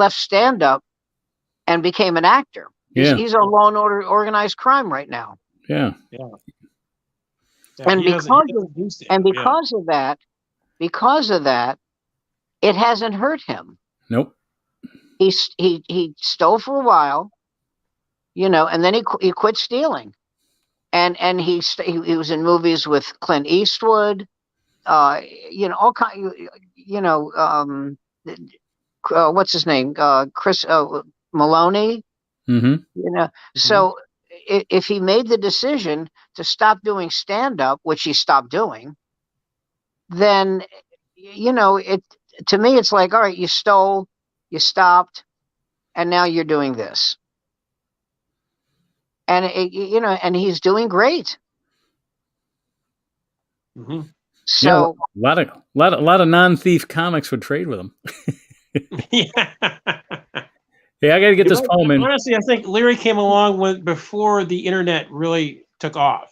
stand-up and became an actor. He's on Law and Order Organized Crime right now. Yeah. And because of that, it hasn't hurt him. Nope. He stole for a while, and then he quit stealing, and he was in movies with Clint Eastwood, all kind, what's his name, Chris Maloney. Mm-hmm. So if he made the decision to stop doing stand-up, which he stopped doing, then, to me, it's like, all right, you stole, you stopped, and now you're doing this. And, and he's doing great. Mm-hmm. So a lot of non-thief comics would trade with him. Yeah. Hey, I got to get this poem in. Honestly, I think Leary came along before the internet really took off.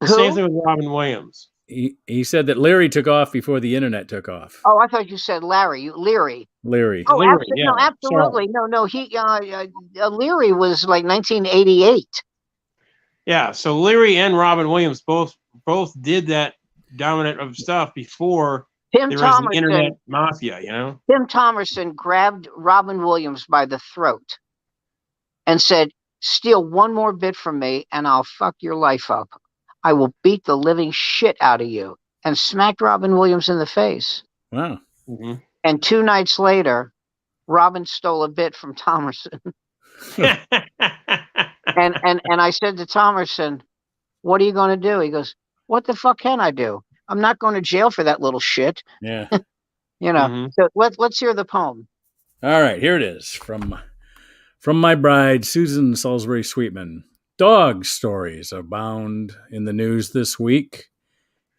Same thing with Robin Williams. He said that Leary took off before the internet took off. Oh, I thought you said Larry. Leary. Oh, Leary, no, absolutely. Sorry. No. He Leary was like 1988. Yeah. So Leary and Robin Williams both both did that dominant of stuff before Tim there was the Thomerson, internet mafia, you know? Tim Thomerson grabbed Robin Williams by the throat and said, "Steal one more bit from me and I'll fuck your life up. I will beat the living shit out of you." And smacked Robin Williams in the face. Wow. Mm-hmm. And 2 nights later, Robin stole a bit from Thomerson. and I said to Thomerson, "What are you going to do?" He goes, "What the fuck can I do? I'm not going to jail for that little shit." Yeah. You know. So let's hear the poem. All right, here it is from my bride, Susan Salisbury Sweetman. Dog stories abound in the news this week.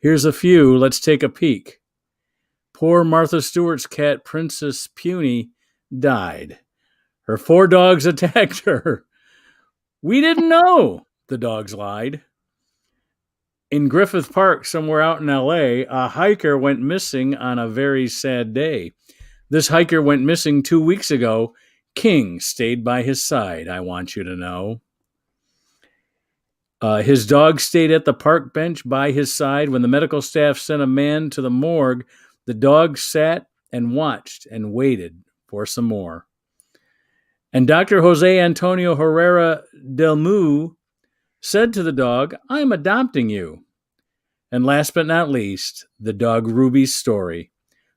Here's a few. Let's take a peek. Poor Martha Stewart's cat, Princess Puny, died. Her 4 dogs attacked her. We didn't know, the dogs lied. In Griffith Park, somewhere out in LA, a hiker went missing on a very sad day. This hiker went missing 2 weeks ago. King stayed by his side, I want you to know. His dog stayed at the park bench by his side. When the medical staff sent a man to the morgue, the dog sat and watched and waited for some more. And Dr. Jose Antonio Herrera del Mu said to the dog, "I'm adopting you." And last but not least, the dog Ruby's story.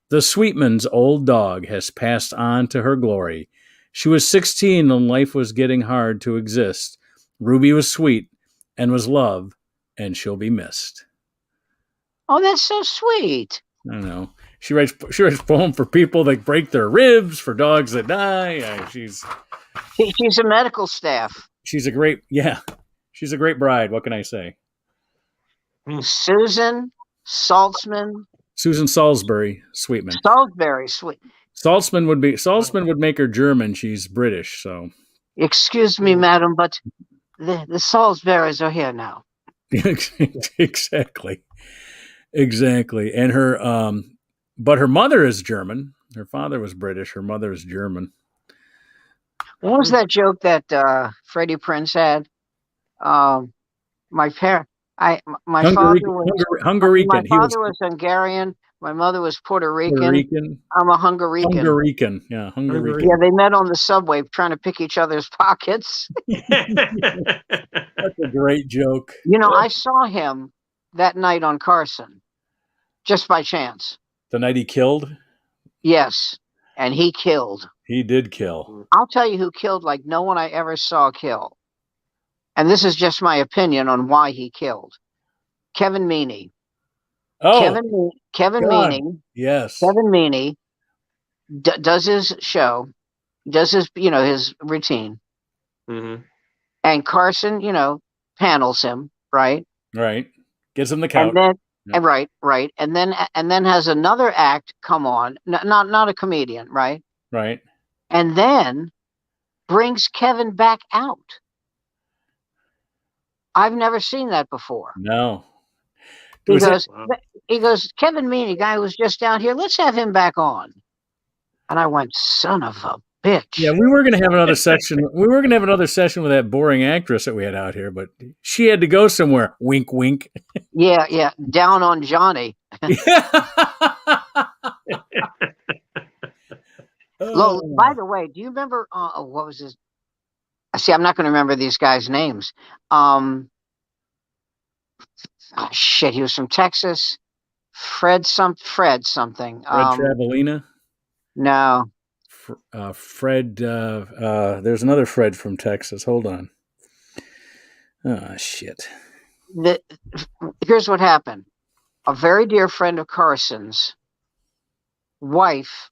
The Sweetman's old dog has passed on to her glory. She was 16 and life was getting hard to exist. Ruby was sweet and was loved, and she'll be missed. Oh, that's so sweet. I don't know. She writes poem for people that break their ribs, for dogs that die. She's a medical staff. She's a great bride. What can I say? Susan Saltzman. Susan Salisbury Sweetman. Salisbury Sweet. Saltzman would make her German. She's British, so. Excuse me, madam, but the Salisburys are here now. Exactly. And her, but her mother is German. Her father was British. Her mother is German. What was that joke that Freddie Prinze had? My father was Hungarian. My mother was Puerto Rican. I'm a Hungarian. Yeah. Yeah, they met on the subway trying to pick each other's pockets. That's a great joke. You know, I saw him that night on Carson, just by chance. The night he killed? Yes, and he killed. He did kill. I'll tell you who killed like no one I ever saw kill. And this is just my opinion on why he killed. Kevin Meaney. Oh, Kevin Meaney. Yes. Kevin Meaney does his show, does his routine. Mm-hmm. And Carson, panels him, right? Right. Gives him the couch. Right. And then has another act come on, not a comedian, right? Right. And then brings Kevin back out. I've never seen that before. No. He goes, Kevin Meaney, guy who was just down here, let's have him back on. And I went, son of a bitch. Yeah, we were going to have another section. We were going to have another session with that boring actress that we had out here, but she had to go somewhere. Wink, wink. Yeah. Down on Johnny. By the way, do you remember, what was his? See, I'm not going to remember these guys' names. He was from Texas. Fred something. Fred Travelina? No. Fred, there's another Fred from Texas. Hold on. Oh, shit. Here's what happened. A very dear friend of Carson's wife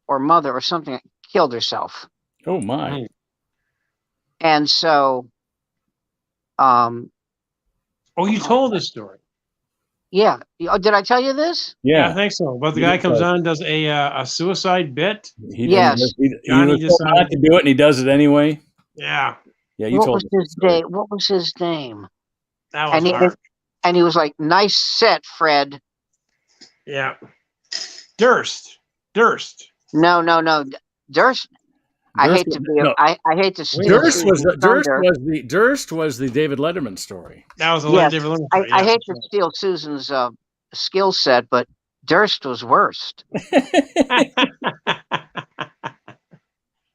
or mother or something killed herself. Oh, my. And so... you told this story. Yeah. Oh, did I tell you this? Yeah, I think so. But the guy comes on and does a suicide bit. Yes. He was told not to do it, and he does it anyway. Yeah. Yeah, you told me. What was his name? That was hard. And he was like, nice set, Fred. Yeah. Durst. No. Durst. I hate to be. I hate to steal Durst was the David Letterman story. That was a Yes, David Letterman story. I hate to steal Susan's skill set, but Durst was worst.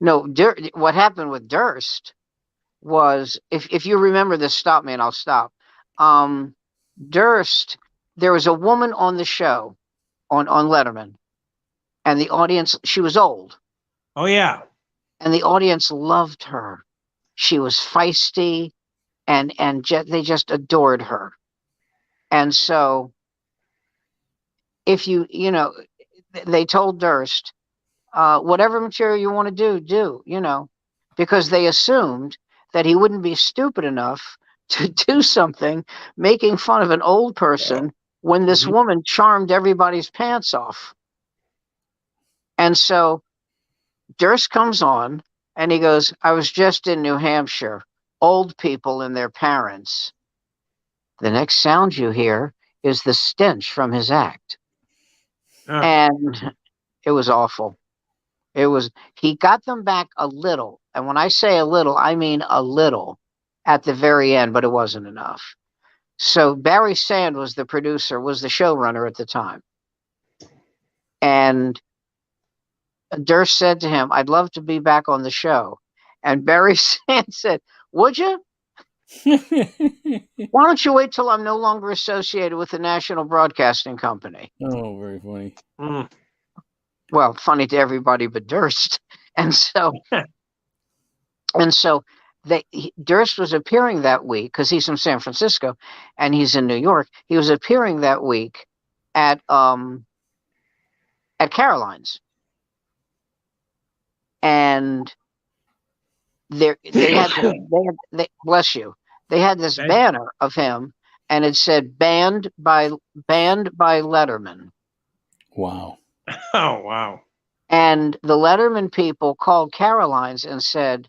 No, what happened with Durst was, if you remember this, stop me and I'll stop. Durst, there was a woman on the show on Letterman, and the audience, she was old. Oh yeah. And the audience loved her. She was feisty, and they just adored her. And so, if you know, they told Durst, whatever material you want to do, you know, because they assumed that he wouldn't be stupid enough to do something making fun of an old person when this woman charmed everybody's pants off. And so Durst comes on and he goes, I was just in New Hampshire, old people and their parents. The next sound you hear is the stench from his act. And it was awful. He got them back a little. And when I say a little, I mean a little at the very end, but it wasn't enough. So Barry Sand was the producer, was the showrunner at the time. And Durst said to him, I'd love to be back on the show. And Barry Sand said, would you? Why don't you wait till I'm no longer associated with the National Broadcasting Company? Oh, very funny. Well, funny to everybody but Durst. And so Durst was appearing that week, because he's from San Francisco and he's in New York. He was appearing that week at Caroline's. And they bless you. They had this banner of him, and it said banned by Letterman. Wow. Oh wow. And the Letterman people called Caroline's and said,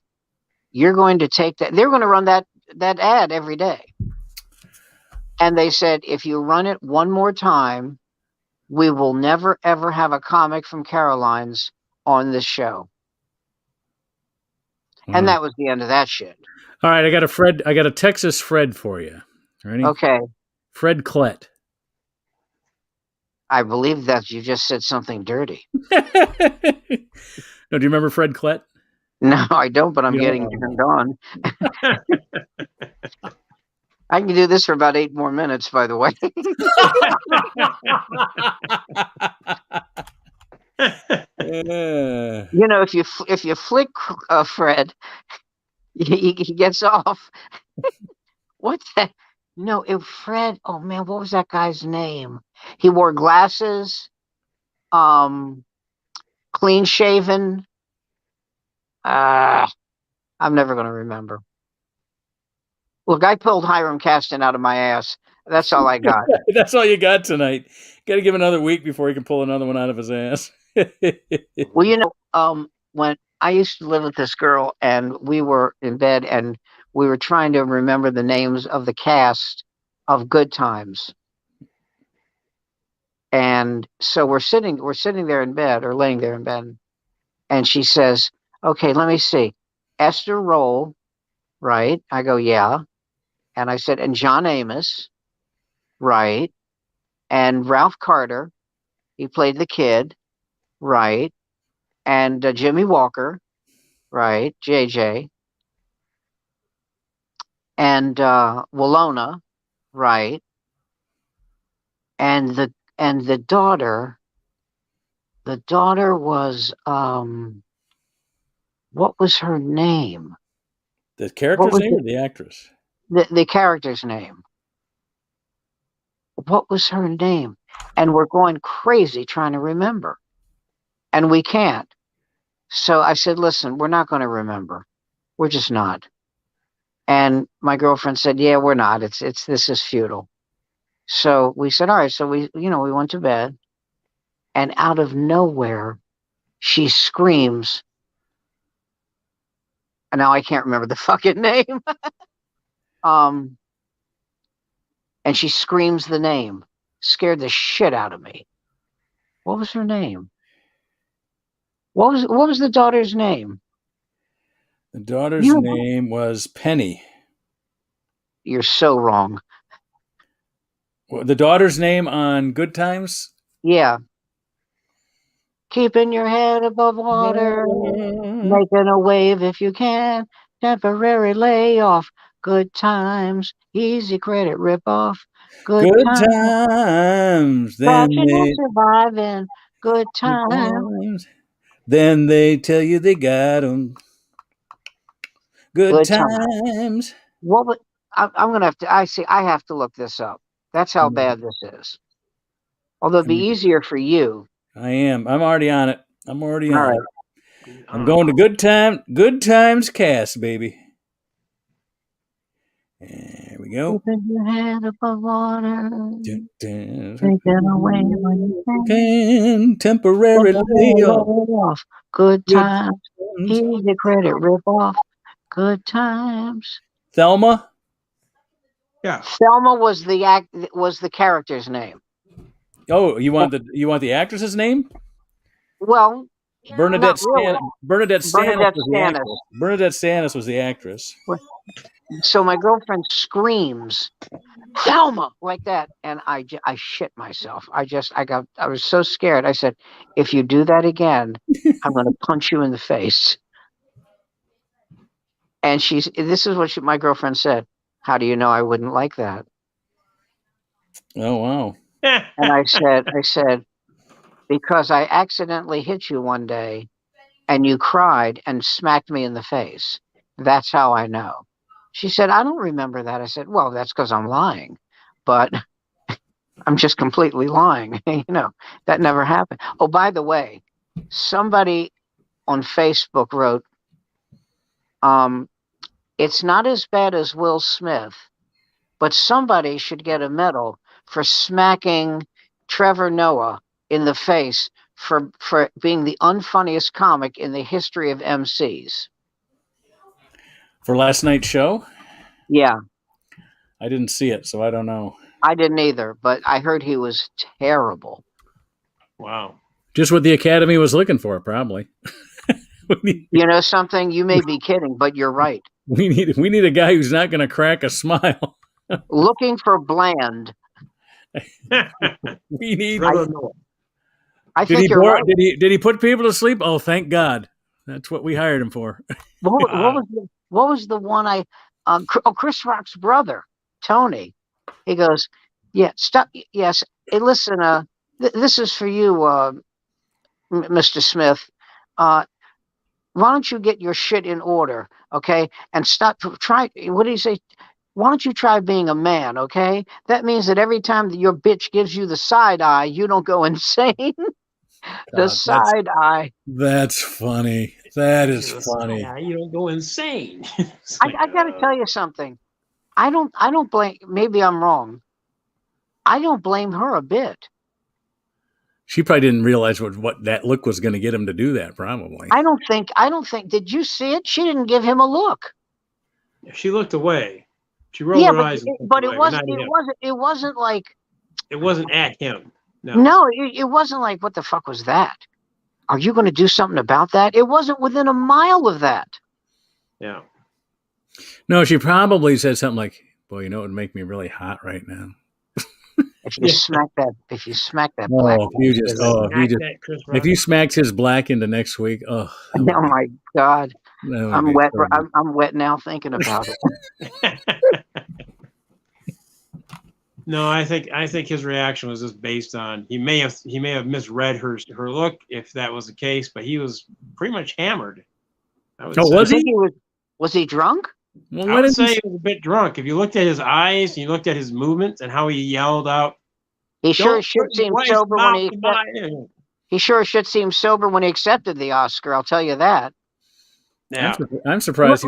you're going to take that. They're going to run that ad every day. And they said, if you run it one more time, we will never, ever have a comic from Caroline's on this show. And that was the end of that shit. All right, I got a Texas Fred for you. Ready? Okay. Fred Klett. I believe that you just said something dirty. No, do you remember Fred Klett? No, I don't, but I'm getting turned on. I can do this for about 8 more minutes, by the way. You know, if you flick Fred, he gets off. What's that? No, Fred. Oh man, what was that guy's name? He wore glasses, clean shaven. I'm never going to remember. Look, I pulled Hiram Caston out of my ass. That's all I got. That's all you got tonight. Got to give another week before he can pull another one out of his ass. Well, you know, when I used to live with this girl and we were in bed and we were trying to remember the names of the cast of Good Times. And so we're sitting there in bed, or laying there in bed. And she says, okay, let me see. Esther Roll, right? I go, yeah. And I said, and John Amos, right? And Ralph Carter, he played the kid, right? And Jimmy Walker, right? JJ. And Walona, right? And the daughter was what was her name? The character's name or the actress? The character's name. What was her name? And we're going crazy trying to remember. And we can't. So I said, listen, we're not going to remember. We're just not. And my girlfriend said, yeah, we're not. This is futile. So we said, all right. So we went to bed, and out of nowhere, she screams. And now I can't remember the fucking name. And she screams the name. Scared the shit out of me. What was her name? What was the daughter's name? The daughter's name was Penny. You're so wrong. The daughter's name on Good Times? Yeah. Keeping your head above water, making a wave if you can, temporary layoff, good times, easy credit ripoff, Good times. Then watching they and surviving, good times. Then they tell you they got them. Good Good times. times. What would I'm gonna have to? I have to look this up. That's how bad this is. Although it'd be easier for you. I am. I'm already on it. I'm already All on right. it. I'm going to Good Times cast, baby. There we go. Keeping your head above water, Taking away when you can. Temporary layoff. Good times. Easy credit ripoff. Good times. Thelma? Yeah. Thelma was the character's name. Oh, you want the actress's name? Well, Bernadette really. Stanis. Bernadette Stanis was the actress. So my girlfriend screams, Thelma, like that, and I shit myself. I was so scared. I said, if you do that again, I'm going to punch you in the face. And this is what my girlfriend said. How do you know I wouldn't like that? Oh, wow. And I said, because I accidentally hit you one day and you cried and smacked me in the face. That's how I know. She said, I don't remember that. I said, well, that's because I'm lying, but I'm just completely lying. That never happened. Oh, by the way, somebody on Facebook wrote, it's not as bad as Will Smith, but somebody should get a medal for smacking Trevor Noah in the face for being the unfunniest comic in the history of MCs. For last night's show? Yeah. I didn't see it, so I don't know. I didn't either, but I heard he was terrible. Wow. Just what the Academy was looking for, probably. You know something? You may be kidding, but you're right. We need a guy who's not going to crack a smile. Looking for bland. We need. I think you're right. Did he put people to sleep? Oh, thank God. That's what we hired him for. What was the one Chris Rock's brother, Tony? He goes, yeah, stop. Yes. Hey, listen, this is for you, Mr. Smith. Why don't you get your shit in order, okay? And stop. What did he say? Why don't you try being a man, okay? That means that every time that your bitch gives you the side eye, you don't go insane. Side eye. That's funny. That is funny. Yeah, you don't go insane. I got to tell you something. I don't blame. Maybe I'm wrong. I don't blame her a bit. She probably didn't realize what that look was going to get him to do that. Probably. I don't think. Did you see it? She didn't give him a look. She looked away. She rolled her eyes. But it wasn't. It wasn't like. It wasn't at him. No, it wasn't like, what the fuck was that? Are you going to do something about that? It wasn't within a mile of that. Yeah. No, she probably said something like, "Boy, it would make me really hot right now." If you smack that black. If you smacked his black into next week, oh my God, I'm wet. I'm wet now thinking about it. No, I think his reaction was just based on he may have misread her look if that was the case, but he was pretty much hammered. Was he? Was he drunk? Well, I would say he was a bit drunk. If you looked at his eyes, and you looked at his movements and how he yelled out, he sure should seem sober when he accepted the Oscar. I'll tell you that. Yeah. I'm surprised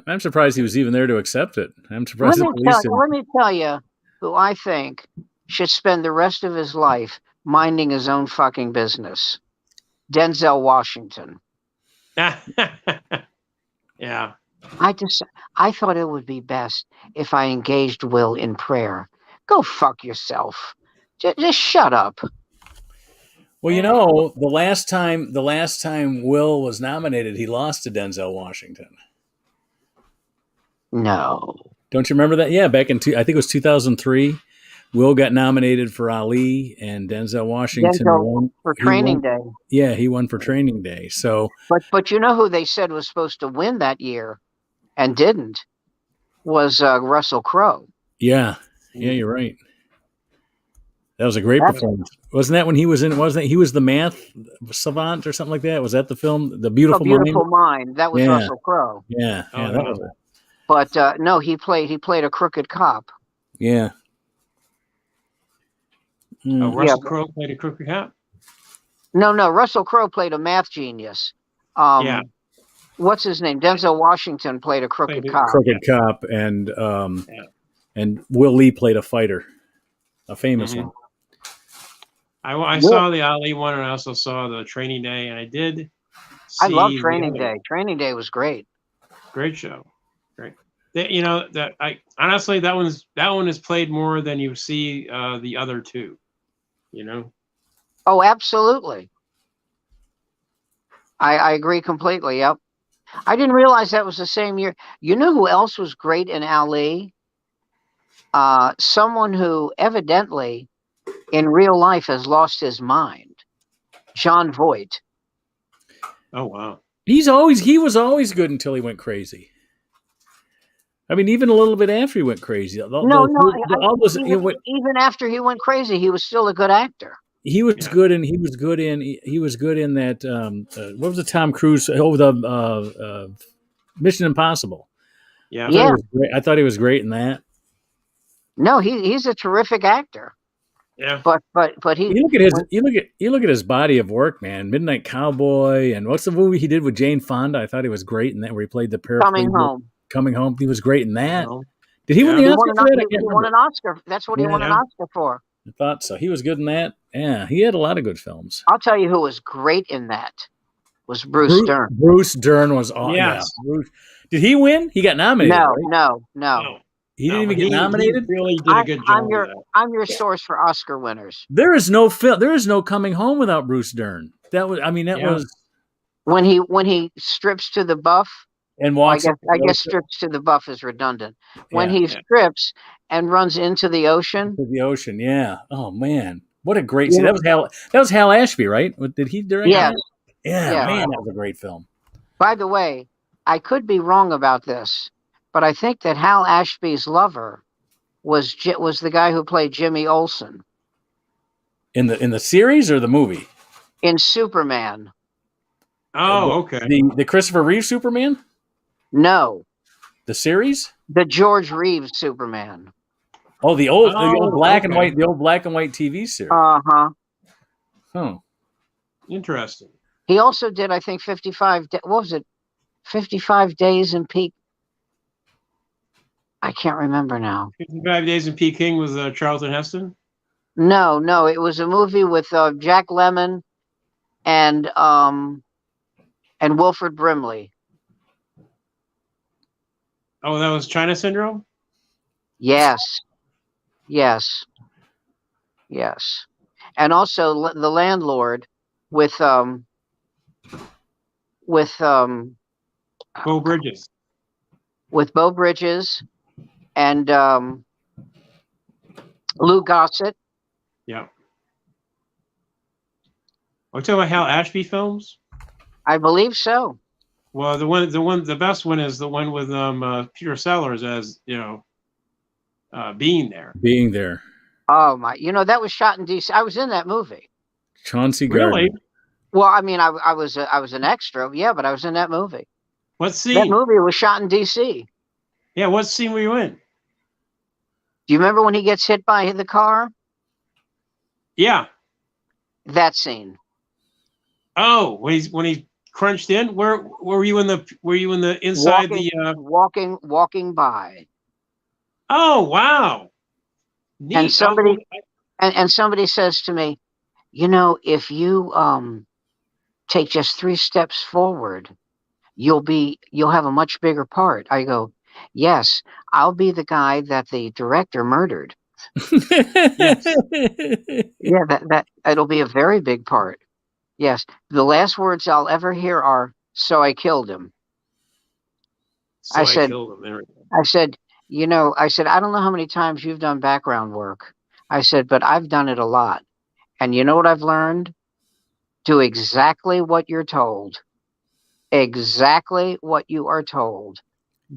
I'm surprised he was even there to accept it. I'm surprised the police didn't. Let me tell you who I think should spend the rest of his life minding his own fucking business. Denzel Washington. Yeah. I thought it would be best if I engaged Will in prayer. Go fuck yourself. Just shut up. Well, you know, the last time Will was nominated, he lost to Denzel Washington. No. Don't you remember that? Yeah, back in I think it was 2003. Will got nominated for Ali, and Denzel Washington Denzel won. for He Training won. Day. Yeah, he won for Training Day. So, But you know who they said was supposed to win that year and didn't was Russell Crowe. yeah, you're right. That was a great performance. Wasn't that when he was in? Wasn't he was the math savant or something like that? Was that the film, The A Beautiful Beautiful Mind? Mind. That was Yeah, Russell Crowe. yeah, Oh, that yeah. was it. But no, he played a crooked cop. Yeah. Oh, Mm. Russell Crowe played a crooked cop. No, Russell Crowe played a math genius. Yeah. What's his name? Denzel Washington played a crooked cop. Crooked cop, and Will Lee played a fighter, a famous one. I saw the Ali one, and I also saw the Training Day, and I did. I love Training Day. Training Day was great. Great show. Great. You know that I honestly that one is played more than you see the other two. You know. Oh, absolutely. I agree completely. Yep. I didn't realize that was the same year. You know who else was great in Ali? Someone who evidently in real life has lost his mind. John Voight. Oh wow. He was always good until he went crazy. I mean, even a little bit after he went crazy. Even after he went crazy, he was still a good actor. He was good, and he was good in that. What was the Tom Cruise? The Mission Impossible. Yeah, I thought he was great in that. No, he's a terrific actor. Yeah, but he. You look at his body of work, man. Midnight Cowboy, and what's the movie he did with Jane Fonda? I thought he was great in that, where he played the paraplegic. Coming Home. He was great in that. Did he win the Oscar for that? He won an Oscar. That's what he won an Oscar for. I thought so. He was good in that. Yeah, he had a lot of good films. I'll tell you who was great in that was Bruce Dern. Bruce Dern was awesome. Yes. Yeah. Did he win? He got nominated. No. He didn't even get nominated. He really did a good job. I'm your source for Oscar winners. There is no Coming Home without Bruce Dern. That was when he strips to the buff. And walks. I guess strips to the buff is redundant. When he strips and runs into the ocean. Yeah. Oh man, what a great scene! That was Hal Ashby, right? Did he direct? Yeah. Yeah, man, that was a great film. By the way, I could be wrong about this, but I think that Hal Ashby's lover was the guy who played Jimmy Olsen in the series or the movie. In Superman. Oh, okay. The Christopher Reeve Superman. No. The series? The George Reeves Superman. Oh, the old black and white TV series. Uh-huh. Huh. Interesting. He also did, I think, 55 Days in Peak. I can't remember now. 55 Days in Peking with Charlton Heston? No, it was a movie with Jack Lemmon and Wilford Brimley. Oh, that was China Syndrome? Yes. And also The Landlord with Beau Bridges. With Beau Bridges and Lou Gossett. Yeah. Are you talking about Hal Ashby films? I believe so. Well, the best one is the one with Peter Sellers as being there. Being there. Oh my! That was shot in DC. I was in that movie. Chauncey Gardner. Really? Well, I mean, I was an extra. Yeah, but I was in that movie. What scene? That movie was shot in DC. Yeah, what scene were you in? Do you remember when he gets hit by the car? Yeah. That scene. Oh, when he crunched in. Where were you in the inside walking by? Oh wow! Neat. And somebody says to me, if you take just 3 steps forward, you'll have a much bigger part. I go, yes, I'll be the guy that the director murdered. Yes. Yeah, that it'll be a very big part. Yes. The last words I'll ever hear are, "So I killed him." So I I said, killed him. There we go. I said, I said, I don't know how many times you've done background work. I said, but I've done it a lot. And you know what I've learned? Do exactly what you're told. Exactly what you are told.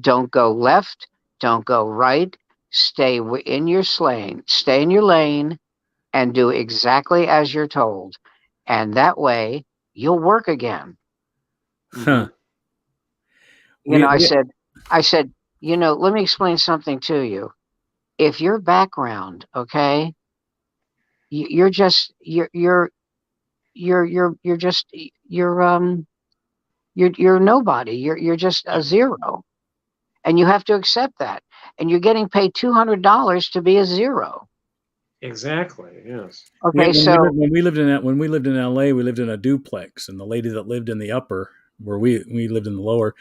Don't go left. Don't go right. Stay in your lane. Stay in your lane and do exactly as you're told. And that way you'll work again. Huh. I We said, let me explain something to you. If your background, okay, you're just you're just you're nobody. You're just a zero, and you have to accept that. And you're getting paid $200 to be a zero. Exactly. Yes. Okay, so when we lived in LA, we lived in a duplex, and the lady that lived in the upper, where we lived in the lower,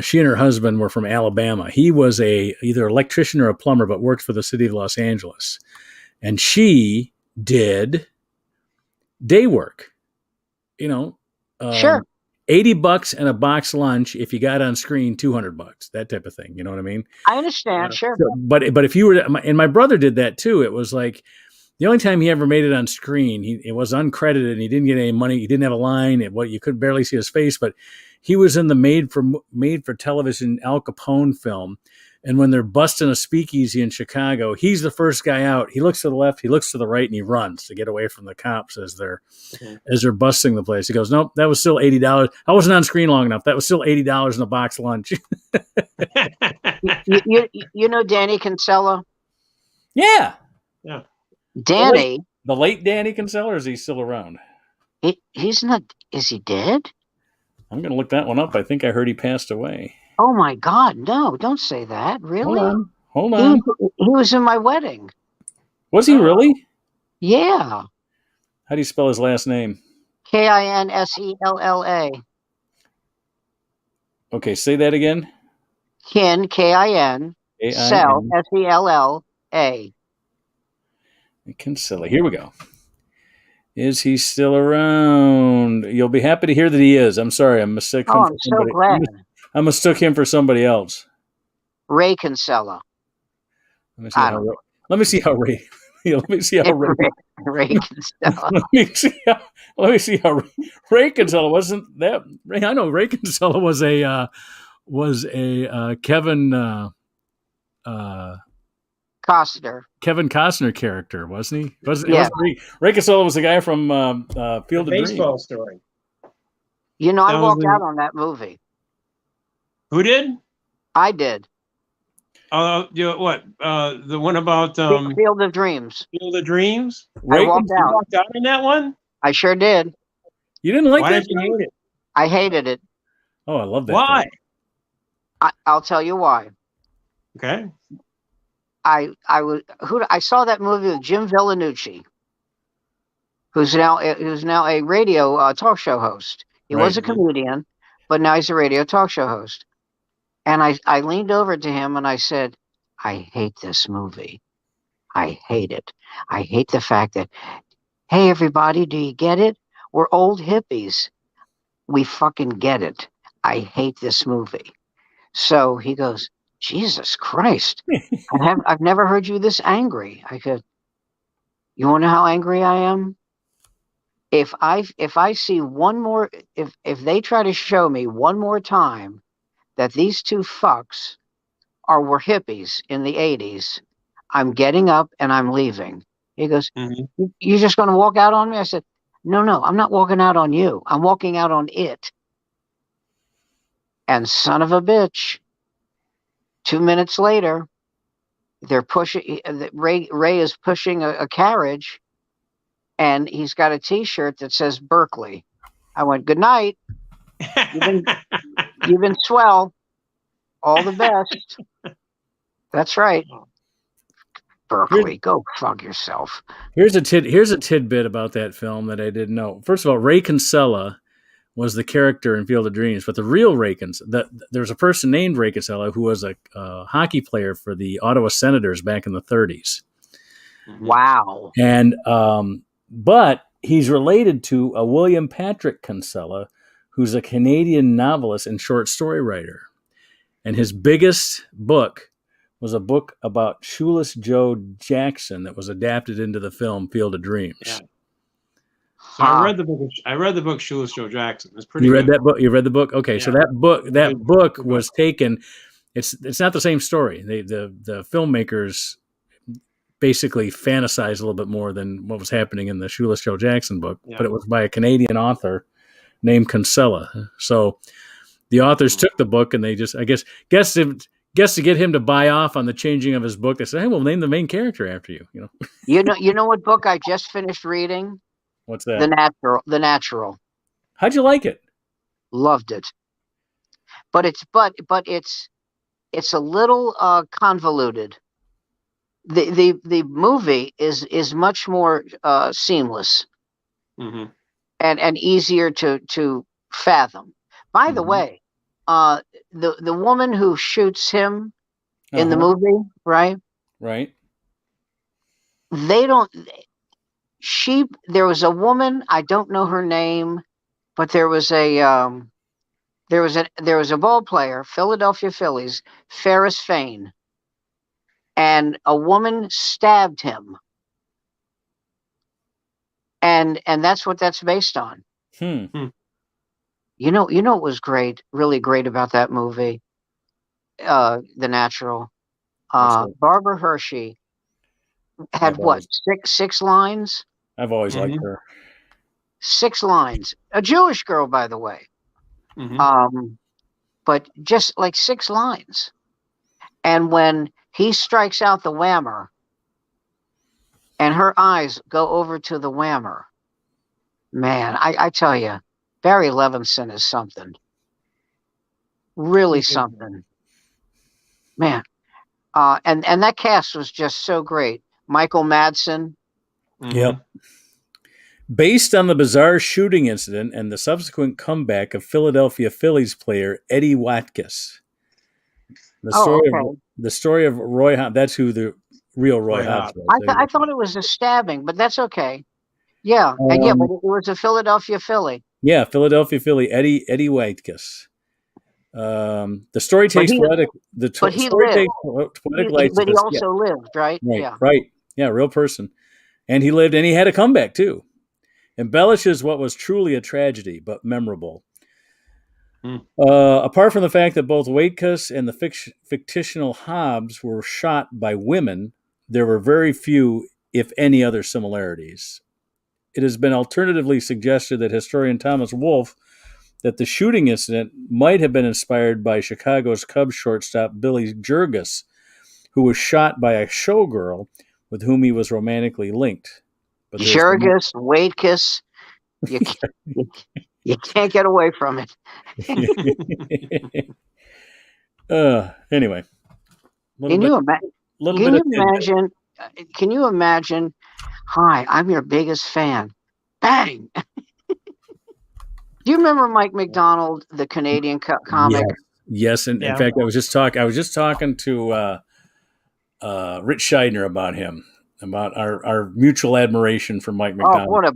she and her husband were from Alabama. He was either electrician or a plumber, but worked for the city of Los Angeles, and she did day work. sure, $80 and a box lunch. If you got on screen, $200, that type of thing. You know what I mean? I understand. Sure, So, but if you were, and my brother did that too. It was like the only time he ever made it on screen. It was uncredited, and he didn't get any money. He didn't have a line. You could barely see his face, but he was in the made for television Al Capone film. And when they're busting a speakeasy in Chicago, he's the first guy out. He looks to the left, he looks to the right, and he runs to get away from the cops as they're busting the place. He goes, "Nope, that was still $80. I wasn't on screen long enough. That was still $80 in a box lunch." you know Danny Kinsella. Yeah, Yeah. Danny, the late Danny Kinsella, or is he still around? he's not. Is he dead? I'm going to look that one up. I think I heard he passed away. Oh my God! No, don't say that. Really? Hold on. He was in my wedding. Was he really? Yeah. How do you spell his last name? Kinsella. Okay, say that again. Kin, Kin, Sell, Sella. Kinsella. Here we go. Is he still around? You'll be happy to hear that he is. I'm sorry, I mistook him Oh, for I'm so somebody. glad. I mistook him for somebody else. Ray Kinsella. Let me see how Ray. Let me see how Ray. Ray Kinsella. Let me see how Ray Kinsella wasn't that. I know Ray Kinsella was a Kevin Costner. Kevin Costner character, wasn't he? Yeah. Ray Kinsella was the guy from Field of Dreams. Baseball story. I walked out on that movie. Who did? I did. What? The one about Field of Dreams. Field of Dreams. I walked out. You walked out in that one. I sure did. You didn't like Why that? did you hate it? I hated it. Oh, I love that. Why? I'll tell you why. Okay. I saw that movie with Jim Villanucci, who's now a radio talk show host. He was a comedian, but now he's a radio talk show host. And I leaned over to him and I said, I hate this movie. I hate it. I hate the fact that, hey, everybody, do you get it? We're old hippies. We fucking get it. I hate this movie. So he goes, Jesus Christ. I've never heard you this angry. I said, you want to know how angry I am? If I see one more, if they try to show me one more time that these two fucks were hippies in the 80s, I'm getting up and I'm leaving. He goes, You're just going to walk out on me? I said, no, I'm not walking out on you. I'm walking out on it. And son of a bitch, 2 minutes later, they're pushing. Ray is pushing a carriage, and he's got a T-shirt that says Berkeley. I went, good night. You've been swell. All the best. That's right. Berkeley, go fuck yourself. Here's a tidbit about that film that I didn't know. First of all, Ray Kinsella was the character in Field of Dreams, but the real Ray Kinsella, there's a person named Ray Kinsella who was a hockey player for the Ottawa Senators back in the 30s. Wow. And but he's related to a William Patrick Kinsella, who's a Canadian novelist and short story writer. And his biggest book was a book about Shoeless Joe Jackson that was adapted into the film Field of Dreams. Yeah. So I read the book. I read the book Shoeless Joe Jackson. It's pretty. You read good. that book? You read the book? Okay, Yeah. so that book was taken. It's not the same story. The filmmakers basically fantasized a little bit more than what was happening in the Shoeless Joe Jackson book, but it was by a Canadian author named Kinsella. So the authors took the book and they just, I guess to get him to buy off on the changing of his book, they said, "Hey, we'll name the main character after you." You know what book I just finished reading? What's that? The Natural. How'd you like it? Loved it. But it's a little convoluted. The movie is much more seamless and easier to fathom. By the way, the woman who shoots him in the movie, right? Right. There was a woman, I don't know her name, but there was a ball player, Philadelphia Phillies, Ferris Fane, and a woman stabbed him, and that's what that's based on. You know what was really great about that movie, The Natural. Barbara Hershey had six lines. I've always liked her. 6 lines. A Jewish girl, by the way. But just like 6 lines. And when he strikes out the whammer and her eyes go over to the whammer, man, I tell you, Barry Levinson is something. Really something. Man. And that cast was just so great. Michael Madsen. Yep. Based on the bizarre shooting incident and the subsequent comeback of Philadelphia Phillies player Eddie Watkiss. The story of Roy Hobbs. That's who the real Roy Hobbs was. I thought it was a stabbing, but that's okay. Yeah, but it was a Philadelphia Philly. Yeah, Philadelphia Philly, Eddie Watkiss. The story takes poetic. But he also lived, right? Right. Yeah, real person, and he lived, and he had a comeback too. Embellishes what was truly a tragedy, but memorable. Apart from the fact that both Watkiss and the fictional Hobbs were shot by women, there were very few, if any, other similarities. It has been alternatively suggested that historian Thomas Wolfe that the shooting incident might have been inspired by Chicago's Cubs shortstop Billy Jurgis, who was shot by a showgirl with whom he was romantically linked. But Jurgis, Watkiss, you can't get away from it. Anyway. Can you imagine? Hi, I'm your biggest fan. Bang! Do you remember Mike McDonald, the Canadian comic? Yes, and in fact, I was just talking to Rich Scheidner about him, about our mutual admiration for Mike McDonald. Oh, what a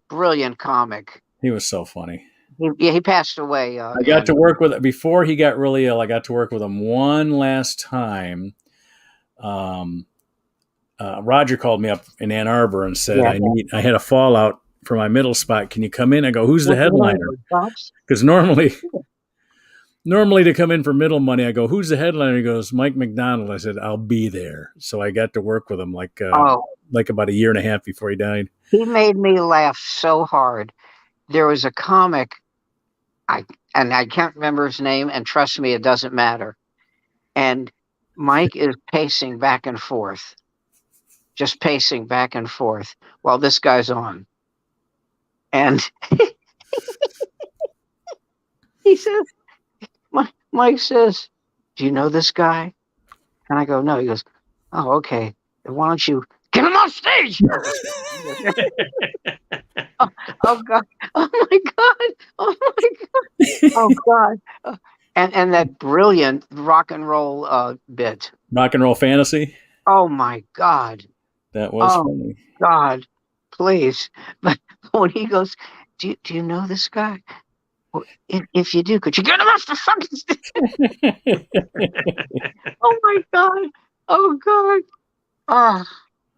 brilliant comic! He was so funny. He passed away. I got to work with before he got really ill. I got to work with him one last time. Roger called me up in Ann Arbor and said, I had a fallout for my middle spot. Can you come in? I go, who's the headliner? Because normally to come in for middle money, I go, who's the headliner? He goes, Mike McDonald. I said, I'll be there. So I got to work with him like about a year and a half before he died. He made me laugh so hard. There was a comic, I can't remember his name, and trust me, it doesn't matter. And Mike is pacing back and forth. Just pacing back and forth while this guy's on. And he says, Mike says, do you know this guy? And I go, no. He goes, oh, okay. Then why don't you get him off stage? Oh, God. Oh, my God. Oh, my God. Oh, God. And that brilliant rock and roll bit. Rock and roll fantasy? Oh, my God. That was Oh funny. God, please. But when he goes, do you know this guy? Well, if you do, could you get him off the fucking stage? Oh my God. Oh God. Oh,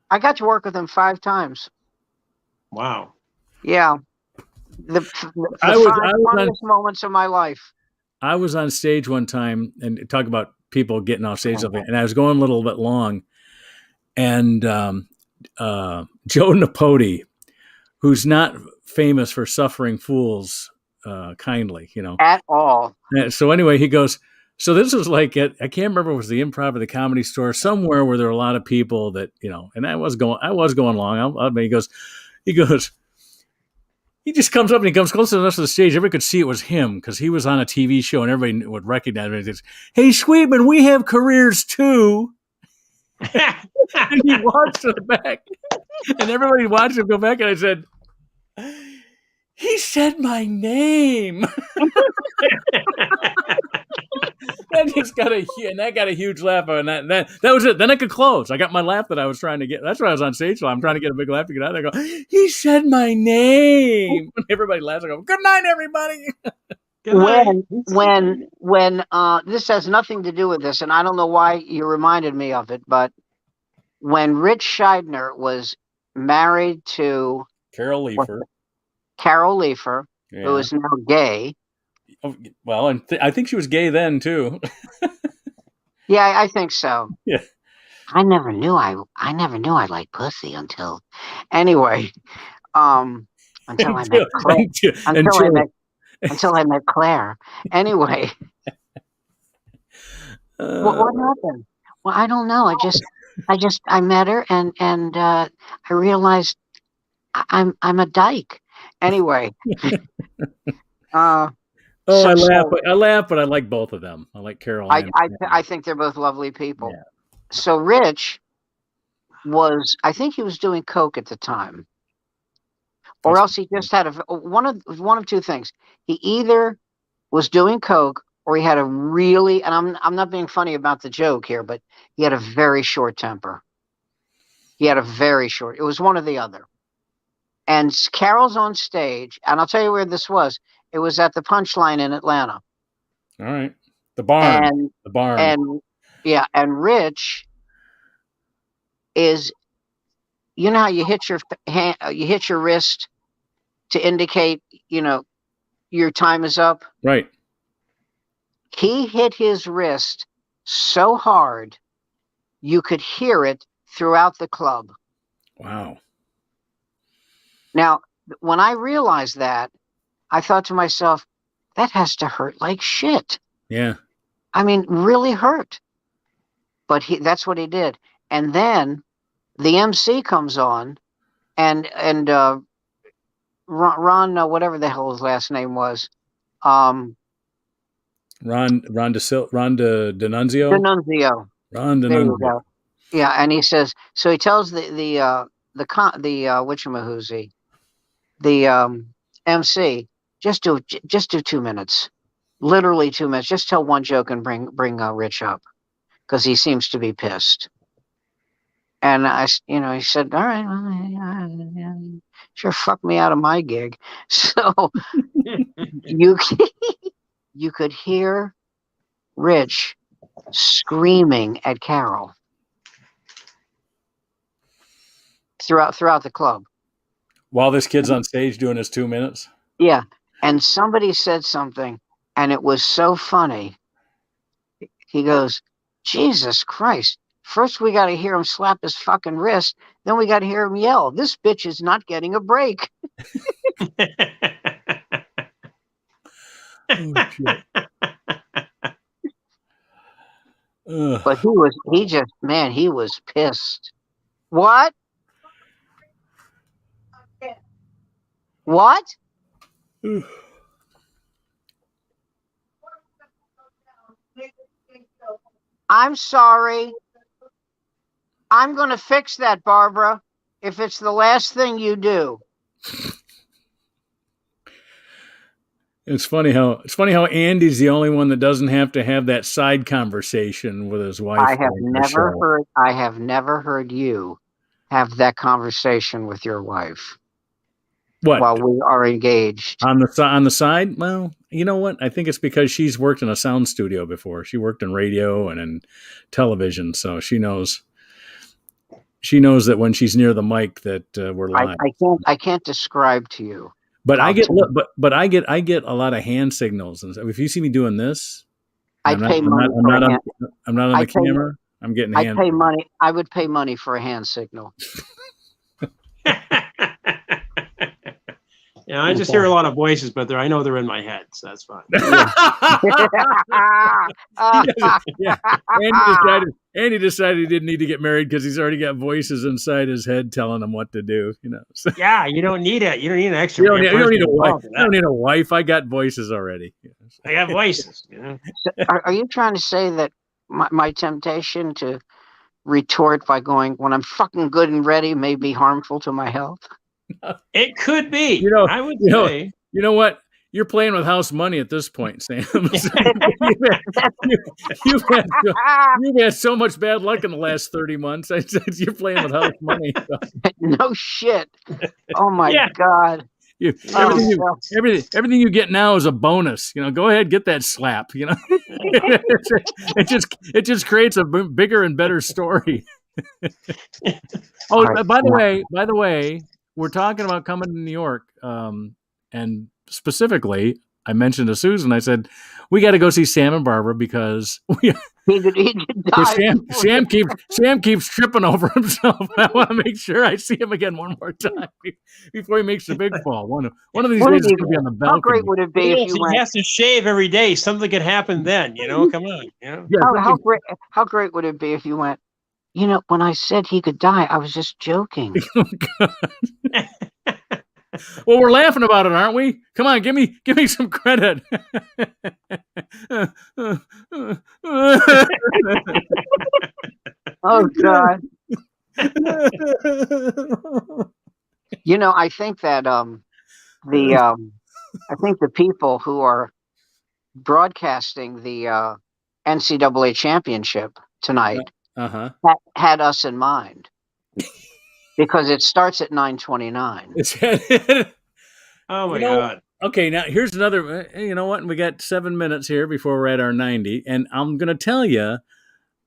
I got to work with him 5 times. Wow. Yeah. The I was 5 I was on funniest moments of my life. I was on stage one time and talk about people getting off stage, and I was going a little bit long, and Joe Napodi, who's not famous for suffering fools kindly, At all. So anyway, he goes. So this was like I can't remember if it was the Improv or the Comedy Store, somewhere where there were a lot of people that and I was going long. He goes. He just comes up and he comes close enough to the stage. Everybody could see it was him because he was on a TV show and everybody would recognize him. And he says, "Hey, Sweetman, we have careers too." And he walks to the back, and everybody watched him go back. And I said, "He said my name." That got a huge laugh, and that was it. Then I could close. I got my laugh that I was trying to get. That's why I was on stage. So I'm trying to get a big laugh to get out. I go, "He said my name." And everybody laughs. I go, "Good night, everybody." When this has nothing to do with this, and I don't know why you reminded me of it, but when Rich Scheidner was married to Carol Leifer, who is now gay. Oh, well, and I think she was gay then too. Yeah, I think so. Yeah. I never knew I liked pussy until anyway. Until I met Claire. Until I met Claire. Anyway. What happened? Well, I don't know. I met her and I realized I'm a dyke. Anyway. I laugh, but I like both of them. I like Carol. I think they're both lovely people. Yeah. So Rich I think he was doing coke at the time, or else he just had one of two things. He either was doing coke, or he had a really, and I'm not being funny about the joke here, but he had a very short temper. It was one or the other. And Carol's on stage, and I'll tell you where this was. It was at the Punchline in Atlanta. All right. The barn. And Rich is, you know how you hit your hand, you hit your wrist to indicate, your time is up? Right. He hit his wrist so hard you could hear it throughout the club. Wow. Now, when I realized that, I thought to myself, that has to hurt like shit. Yeah. I mean, really hurt. But that's what he did. And then the MC comes on and Ron, whatever the hell his last name was. Ron D'Annunzio. D'Annunzio. Ron D'Annunzio. There you go. Yeah, and he says, so he tells the whatchamahoozy, the MC, just do 2 minutes, literally 2 minutes. Just tell one joke and bring Rich up, because he seems to be pissed. And he said, all right, well, sure fucked me out of my gig. So you could hear Rich screaming at Carol throughout the club. While this kid's on stage doing his 2 minutes? Yeah. And somebody said something, and it was so funny. He goes, Jesus Christ. First, we got to hear him slap his fucking wrist. Then we got to hear him yell, this bitch is not getting a break. Oh, shit. But he was pissed. What? What? I'm sorry. I'm going to fix that, Barbara, if it's the last thing you do. It's funny how Andy's the only one that doesn't have to have that side conversation with his wife. I have never heard you have that conversation with your wife What? while we are engaged? On the side? Well, you know what? I think it's because she's worked in a sound studio before. She worked in radio and in television, so she knows that when she's near the mic that we're live. I can't describe to you. But I get a lot of hand signals, and if you see me doing this, I'm not on the camera. I'm getting hand. I would pay money for a hand signal. Yeah, I just hear a lot of voices, but I know they're in my head, so that's fine. Yeah. Andy decided he didn't need to get married because he's already got voices inside his head telling him what to do. So. Yeah, you don't need it. You don't need an extra. You don't need a wife. You don't need a wife. I got voices already. I got voices. So are you trying to say that my temptation to retort by going, when I'm fucking good and ready, may be harmful to my health? It could be. I would say. You know what? You're playing with house money at this point, Sam. you've had so much bad luck in the last 30 months. You're playing with house money. No shit. Oh my God. Everything you get now is a bonus. Go ahead, get that slap. It just creates a bigger and better story. By the way, we're talking about coming to New York, and specifically, I mentioned to Susan. I said we got to go see Sam and Barbara because Sam keeps tripping over himself. I want to make sure I see him again one more time before he makes the big fall. One of these days, he's going to be on the balcony. How great would it be if you went? He has to shave every day. Something could happen then. Come on. How great would it be if you went? When I said he could die, I was just joking. Well, we're laughing about it, aren't we? Come on, give me some credit. Oh God. I think that I think the people who are broadcasting the NCAA championship tonight had us in mind. Because it starts at 9:29. Oh my God. Okay, now here's another. You know what? We got 7 minutes here before we're at our 90, and I'm going to tell you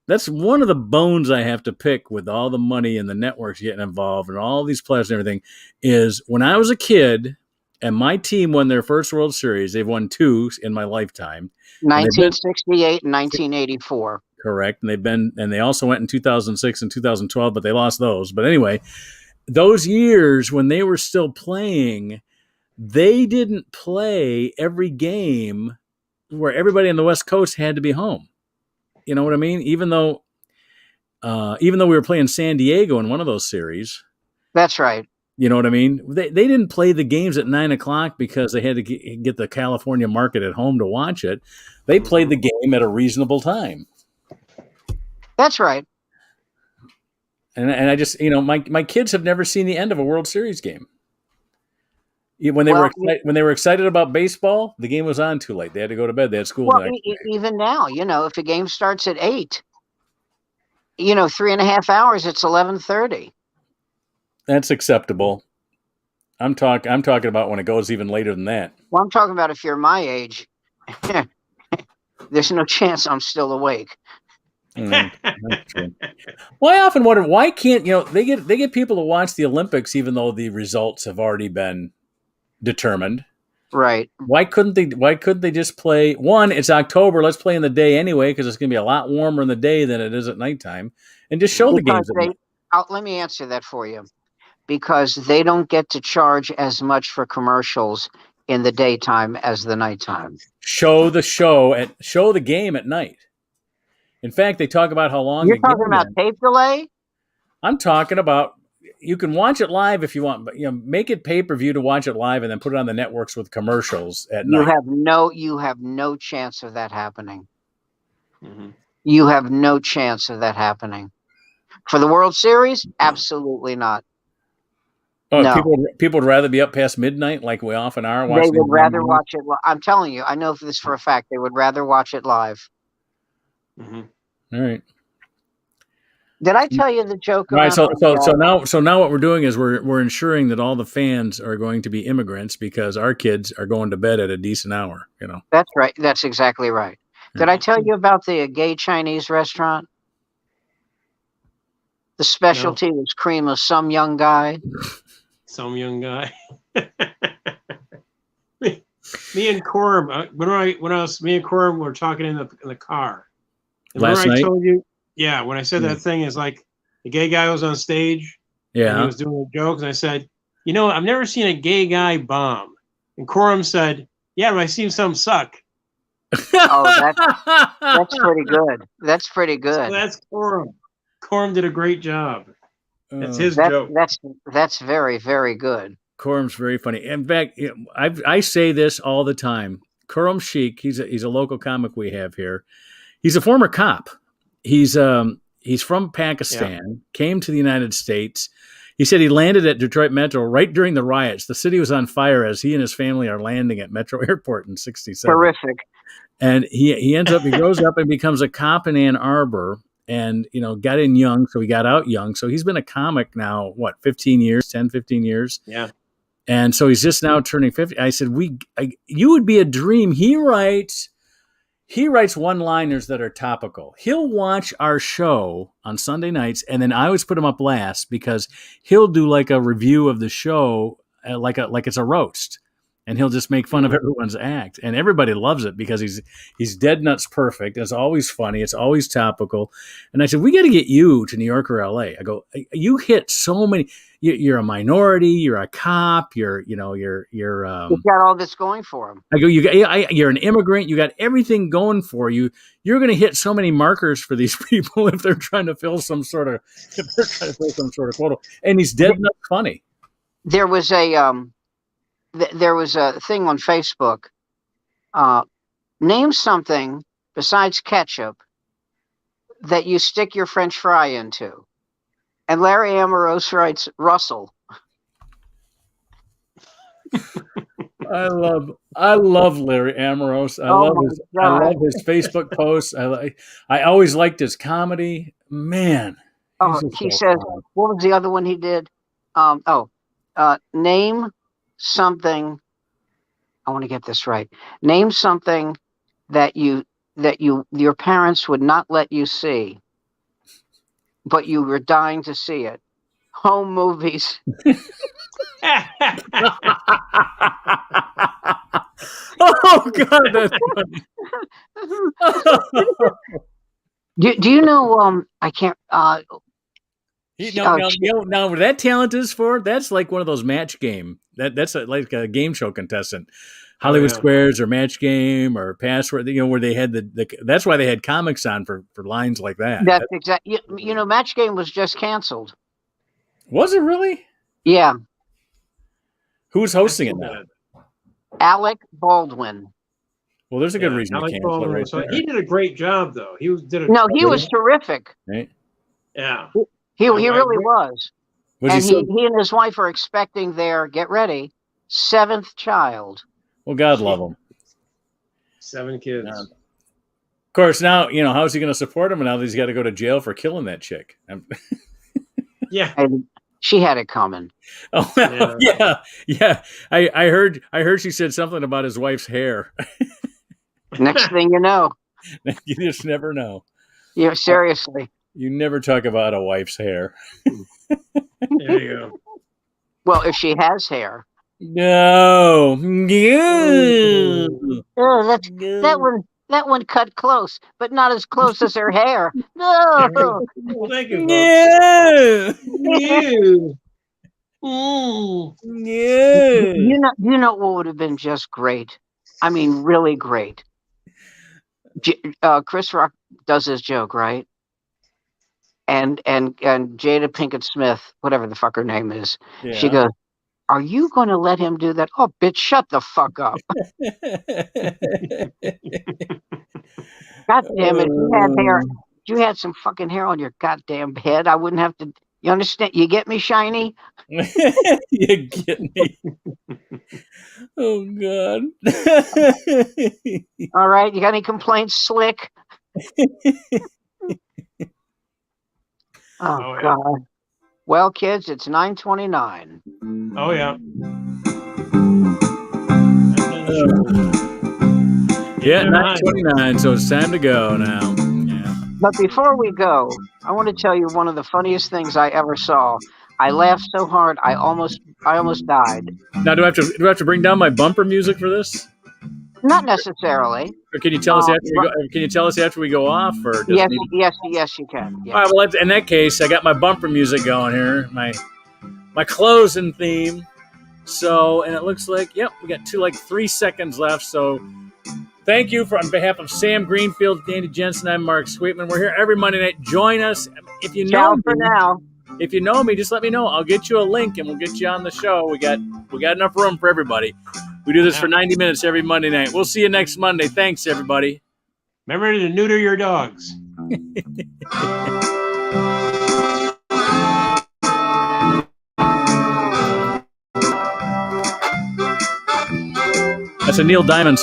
that's one of the bones I have to pick with all the money and the networks getting involved and all these players and everything. Is when I was a kid and my team won their first World Series. They've won 2 in my lifetime. 1968 and 1984. Correct. And they also went in 2006 and 2012, but they lost those. But anyway, those years when they were still playing, they didn't play every game where everybody on the West Coast had to be home. You know what I mean? Even though we were playing San Diego in one of those series. That's right. You know what I mean? They didn't play the games at 9:00 because they had to get the California market at home to watch it. They played the game at a reasonable time. That's right. And I just, my kids have never seen the end of a World Series game. When they were excited about baseball, the game was on too late. They had to go to bed. They had school. Even now, if the game starts at 8, 3.5 hours, it's 11:30. That's acceptable. I'm talking about when it goes even later than that. Well, I'm talking about if you're my age, there's no chance I'm still awake. That's true. Well, I often wonder why can't they get people to watch the Olympics even though the results have already been determined. Right. Why couldn't they just play? One, it's October. Let's play in the day anyway because it's going to be a lot warmer in the day than it is at nighttime, and just show the games. Let me answer that for you. Because they don't get to charge as much for commercials in the daytime as the nighttime. Show the game at night. In fact, they talk about how long. You're talking about tape delay? I'm talking about you can watch it live if you want, but make it pay-per-view to watch it live and then put it on the networks with commercials at night. You have no chance of that happening. Mm-hmm. You have no chance of that happening. For the World Series, absolutely not. Oh, no. People would rather be up past midnight like we often are. They would rather watch it. I'm telling you, I know this for a fact. They would rather watch it live. Mm-hmm. All right. Did I tell you the joke Right. about So now what we're doing is we're ensuring that all the fans are going to be immigrants because our kids are going to bed at a decent hour. That's right. That's exactly right. Did I tell you about the gay Chinese restaurant? The specialty was cream of some young guy. Some young guy. me and Corum, me and Corum were talking in the car. And Last night? I told you, when I said that thing is like the gay guy was on stage, and he was doing a joke, and I said, I've never seen a gay guy bomb. And Corum said, yeah, but I seen some suck. Oh, that's pretty good. That's pretty good. So that's Corum. Corum did a great job. That's his joke. That's very, very good. Corum's very funny. In fact, I say this all the time. Corum Sheik, he's a local comic we have here. He's a former cop. He's from Pakistan, came to the United States. He said he landed at Detroit Metro right during the riots. The city was on fire as he and his family are landing at Metro Airport in 1967. Terrific. And he grows up and becomes a cop in Ann Arbor and, got in young. So he got out young. So he's been a comic now, 15 years. Yeah. And so he's just now turning 50. I said, you would be a dream. He writes one-liners that are topical. He'll watch our show on Sunday nights, and then I always put him up last because he'll do like a review of the show, like it's a roast, and he'll just make fun of everyone's act, and everybody loves it because he's dead nuts perfect. It's always funny. It's always topical. And I said, we got to get you to New York or L.A. I go, you hit so many. You're a minority. You're a cop. You've got all this going for him. I go, you're an immigrant. You got everything going for you. You're going to hit so many markers for these people if they're trying to fill some sort of quota. And he's dead nuts funny. There was a thing on Facebook. Name something besides ketchup that you stick your French fry into. And Larry Amorose writes Russell. I love Larry Amorose. I love his Facebook posts. I always liked his comedy. Man. He says, what was the other one he did? Name something. I want to get this right. Name something that your parents would not let you see, but you were dying to see it. Home movies. Oh God, that's funny. Do you know? I can't. Now, where that talent is for, that's like one of those match game. That's like a game show contestant. Hollywood Squares or Match Game or Password, where they had that's why they had comics on for lines like that. That's exactly. Match Game was just canceled. Was it really? Yeah. Who's hosting it now? Alec Baldwin. Well, there's a good reason to cancel it right there. He did a great job, though. He was terrific. Right? Yeah. He really was. He and his wife are expecting their, get ready, 7th child. Well, God love him. 7 kids. Of course, now, how's he going to support him now that he's got to go to jail for killing that chick? Yeah. And she had it coming. Oh, well, yeah. I heard she said something about his wife's hair. Next thing you know. You just never know. Yeah, seriously. You never talk about a wife's hair. There you go. Well, if she has hair. No. Oh, that one cut close, but not as close as her hair. No. Thank you. Yeah. Yeah. You know what would have been just great? I mean, really great. Chris Rock does his joke, right? And Jada Pinkett Smith, whatever the fuck her name is, she goes, "Are you going to let him do that?" Oh, bitch, shut the fuck up. God damn it. If you had hair, if you had some fucking hair on your goddamn head, I wouldn't have to. You understand? You get me, Shiny? You get me. Oh, God. All right. You got any complaints, Slick? Oh, yeah. God. Well, kids, it's 9:29. Oh yeah. Yeah, 9:29. So it's time to go now. Yeah. But before we go, I want to tell you one of the funniest things I ever saw. I laughed so hard I almost died. Now, do I have to bring down my bumper music for this, Not necessarily. or can you tell us after we But go? Can you tell us after we go off, or does yes, it need? yes, you can. All Yeah. right. Well, in that case, I got my bumper music going here. My closing theme. So, and it looks like, yep, we got 3 seconds left. So, thank you on behalf of Sam Greenfield, Danny Jensen, I'm Mark Sweetman. We're here every Monday night. Join us. If you know Ciao me, for now. If you know me, just let me know. I'll get you a link and we'll get you on the show. We got enough room for everybody. We do this for 90 minutes every Monday night. We'll see you next Monday. Thanks, everybody. Remember to neuter your dogs. That's a Neil Diamond song.